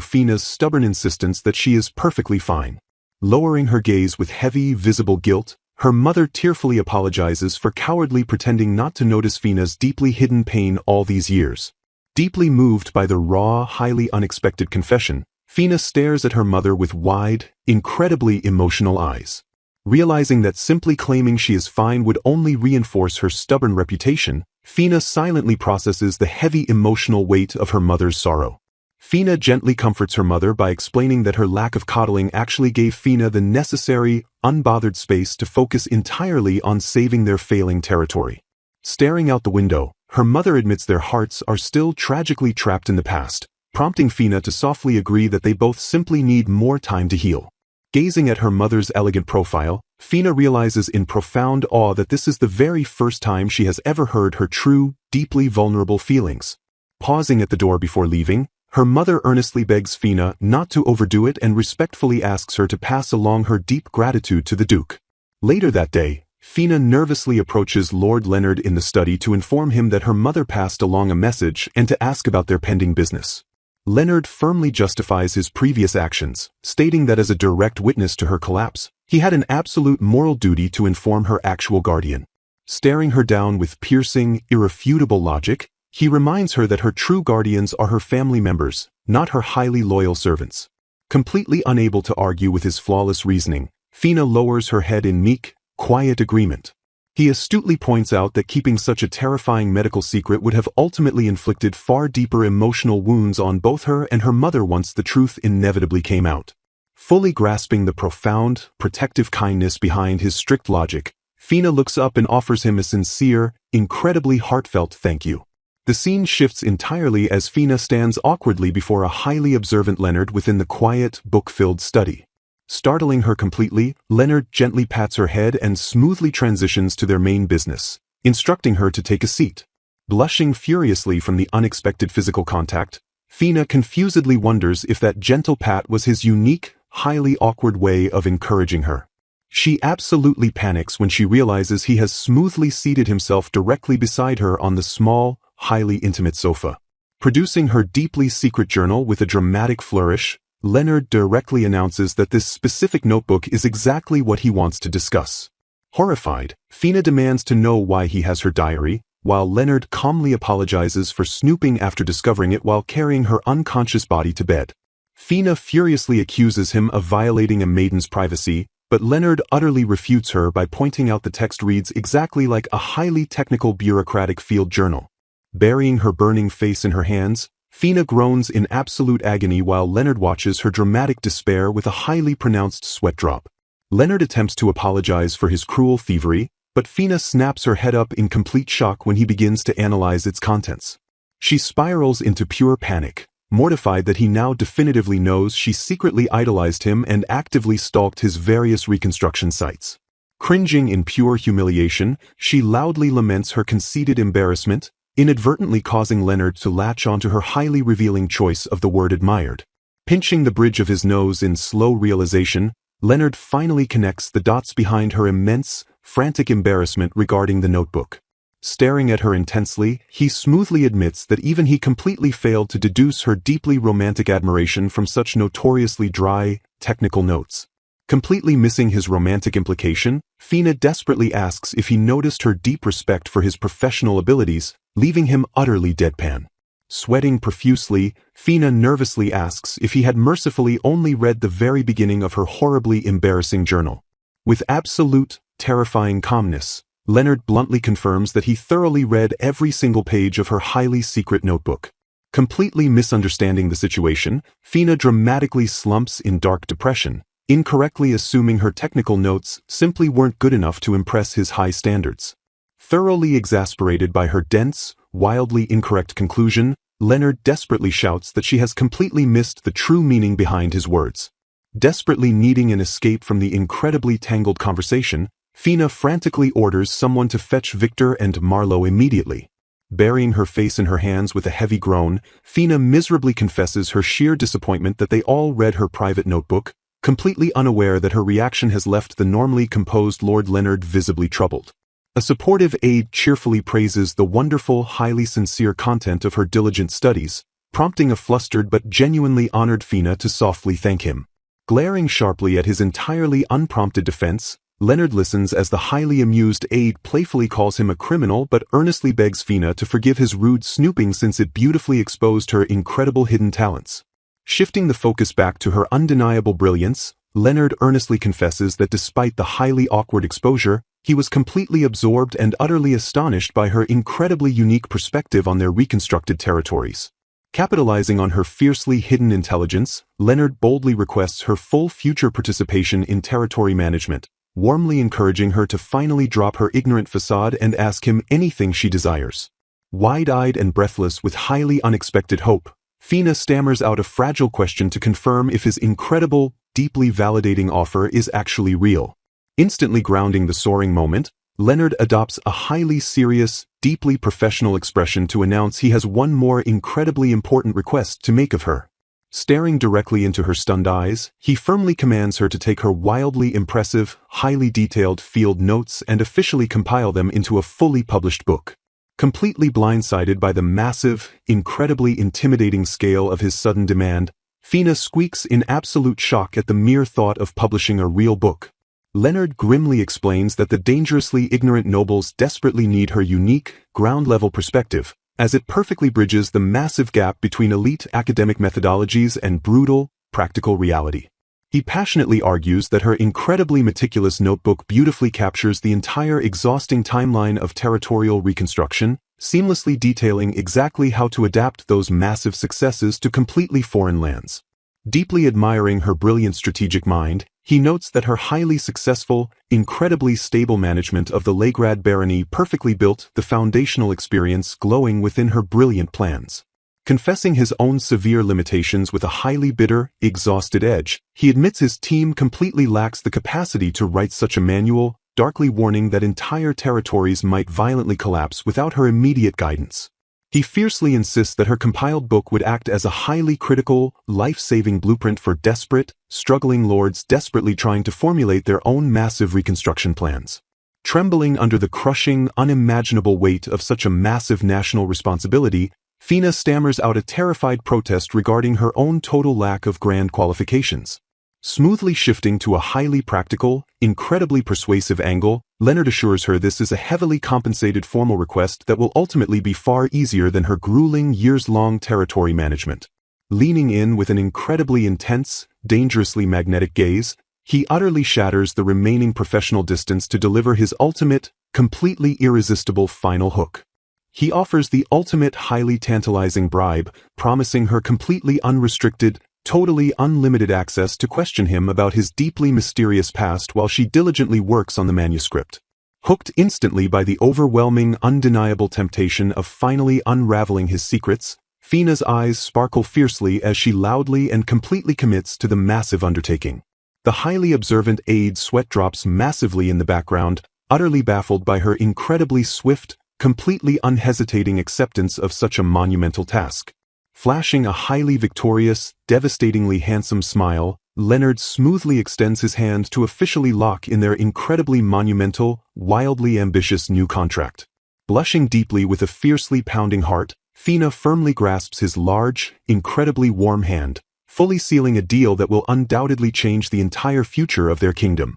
Fina's stubborn insistence that she is perfectly fine. Lowering her gaze with heavy, visible guilt, her mother tearfully apologizes for cowardly pretending not to notice Fina's deeply hidden pain all these years. Deeply moved by the raw, highly unexpected confession, Fina stares at her mother with wide, incredibly emotional eyes. Realizing that simply claiming she is fine would only reinforce her stubborn reputation, Fina silently processes the heavy emotional weight of her mother's sorrow. Fina gently comforts her mother by explaining that her lack of coddling actually gave Fina the necessary, unbothered space to focus entirely on saving their failing territory. Staring out the window, her mother admits their hearts are still tragically trapped in the past, prompting Fina to softly agree that they both simply need more time to heal. Gazing at her mother's elegant profile, Fina realizes in profound awe that this is the very first time she has ever heard her true, deeply vulnerable feelings. Pausing at the door before leaving, her mother earnestly begs Fina not to overdo it and respectfully asks her to pass along her deep gratitude to the Duke. Later that day, Fina nervously approaches Lord Leonard in the study to inform him that her mother passed along a message and to ask about their pending business. Leonard firmly justifies his previous actions, stating that as a direct witness to her collapse, he had an absolute moral duty to inform her actual guardian. Staring her down with piercing, irrefutable logic, he reminds her that her true guardians are her family members, not her highly loyal servants. Completely unable to argue with his flawless reasoning, Fina lowers her head in meek, quiet agreement. He astutely points out that keeping such a terrifying medical secret would have ultimately inflicted far deeper emotional wounds on both her and her mother once the truth inevitably came out. Fully grasping the profound, protective kindness behind his strict logic, Fina looks up and offers him a sincere, incredibly heartfelt thank you. The scene shifts entirely as Fina stands awkwardly before a highly observant Leonard within the quiet, book-filled study. Startling her completely, Leonard gently pats her head and smoothly transitions to their main business, instructing her to take a seat. Blushing furiously from the unexpected physical contact, Fina confusedly wonders if that gentle pat was his unique, highly awkward way of encouraging her. She absolutely panics when she realizes he has smoothly seated himself directly beside her on the small, highly intimate sofa. Producing her deeply secret journal with a dramatic flourish, Leonard directly announces that this specific notebook is exactly what he wants to discuss. Horrified, Fina demands to know why he has her diary, while Leonard calmly apologizes for snooping after discovering it while carrying her unconscious body to bed. Fina furiously accuses him of violating a maiden's privacy, but Leonard utterly refutes her by pointing out the text reads exactly like a highly technical bureaucratic field journal. Burying her burning face in her hands, Fina groans in absolute agony while Leonard watches her dramatic despair with a highly pronounced sweat drop. Leonard attempts to apologize for his cruel thievery, but Fina snaps her head up in complete shock when he begins to analyze its contents. She spirals into pure panic, mortified that he now definitively knows she secretly idolized him and actively stalked his various reconstruction sites. Cringing in pure humiliation, she loudly laments her conceited embarrassment, inadvertently causing Leonard to latch onto her highly revealing choice of the word admired. Pinching the bridge of his nose in slow realization, Leonard finally connects the dots behind her immense, frantic embarrassment regarding the notebook. Staring at her intensely, he smoothly admits that even he completely failed to deduce her deeply romantic admiration from such notoriously dry, technical notes. Completely missing his romantic implication, Fina desperately asks if he noticed her deep respect for his professional abilities, leaving him utterly deadpan. Sweating profusely, Fina nervously asks if he had mercifully only read the very beginning of her horribly embarrassing journal. With absolute, terrifying calmness, Leonard bluntly confirms that he thoroughly read every single page of her highly secret notebook. Completely misunderstanding the situation, Fina dramatically slumps in dark depression, incorrectly assuming her technical notes simply weren't good enough to impress his high standards. Thoroughly exasperated by her dense, wildly incorrect conclusion, Leonard desperately shouts that she has completely missed the true meaning behind his words. Desperately needing an escape from the incredibly tangled conversation, Fina frantically orders someone to fetch Victor and Marlowe immediately. Burying her face in her hands with a heavy groan, Fina miserably confesses her sheer disappointment that they all read her private notebook, completely unaware that her reaction has left the normally composed Lord Leonard visibly troubled. A supportive aide cheerfully praises the wonderful, highly sincere content of her diligent studies, prompting a flustered but genuinely honored Fina to softly thank him. Glaring sharply at his entirely unprompted defense, Leonard listens as the highly amused aide playfully calls him a criminal but earnestly begs Fina to forgive his rude snooping since it beautifully exposed her incredible hidden talents. Shifting the focus back to her undeniable brilliance, Leonard earnestly confesses that despite the highly awkward exposure, he was completely absorbed and utterly astonished by her incredibly unique perspective on their reconstructed territories. Capitalizing on her fiercely hidden intelligence, Leonard boldly requests her full future participation in territory management, warmly encouraging her to finally drop her ignorant facade and ask him anything she desires. Wide-eyed and breathless with highly unexpected hope, Fina stammers out a fragile question to confirm if his incredible, deeply validating offer is actually real. Instantly grounding the soaring moment, Leonard adopts a highly serious, deeply professional expression to announce he has one more incredibly important request to make of her. Staring directly into her stunned eyes, he firmly commands her to take her wildly impressive, highly detailed field notes and officially compile them into a fully published book. Completely blindsided by the massive, incredibly intimidating scale of his sudden demand, Fina squeaks in absolute shock at the mere thought of publishing a real book. Leonard grimly explains that the dangerously ignorant nobles desperately need her unique, ground-level perspective, as it perfectly bridges the massive gap between elite academic methodologies and brutal, practical reality. He passionately argues that her incredibly meticulous notebook beautifully captures the entire exhausting timeline of territorial reconstruction, seamlessly detailing exactly how to adapt those massive successes to completely foreign lands. Deeply admiring her brilliant strategic mind, he notes that her highly successful, incredibly stable management of the Legrad barony perfectly built the foundational experience glowing within her brilliant plans. Confessing his own severe limitations with a highly bitter, exhausted edge, he admits his team completely lacks the capacity to write such a manual, darkly warning that entire territories might violently collapse without her immediate guidance. He fiercely insists that her compiled book would act as a highly critical, life-saving blueprint for desperate, struggling lords desperately trying to formulate their own massive reconstruction plans. Trembling under the crushing, unimaginable weight of such a massive national responsibility, Fina stammers out a terrified protest regarding her own total lack of grand qualifications. Smoothly shifting to a highly practical, incredibly persuasive angle, Leonard assures her this is a heavily compensated formal request that will ultimately be far easier than her grueling, years-long territory management. Leaning in with an incredibly intense, dangerously magnetic gaze, he utterly shatters the remaining professional distance to deliver his ultimate, completely irresistible final hook. He offers the ultimate highly tantalizing bribe, promising her completely unrestricted, totally unlimited access to question him about his deeply mysterious past while she diligently works on the manuscript. Hooked instantly by the overwhelming, undeniable temptation of finally unraveling his secrets, Fina's eyes sparkle fiercely as she loudly and completely commits to the massive undertaking. The highly observant aide sweat drops massively in the background, utterly baffled by her incredibly swift, completely unhesitating acceptance of such a monumental task. Flashing a highly victorious, devastatingly handsome smile, Leonard smoothly extends his hand to officially lock in their incredibly monumental, wildly ambitious new contract. Blushing deeply with a fiercely pounding heart, Fina firmly grasps his large, incredibly warm hand, fully sealing a deal that will undoubtedly change the entire future of their kingdom.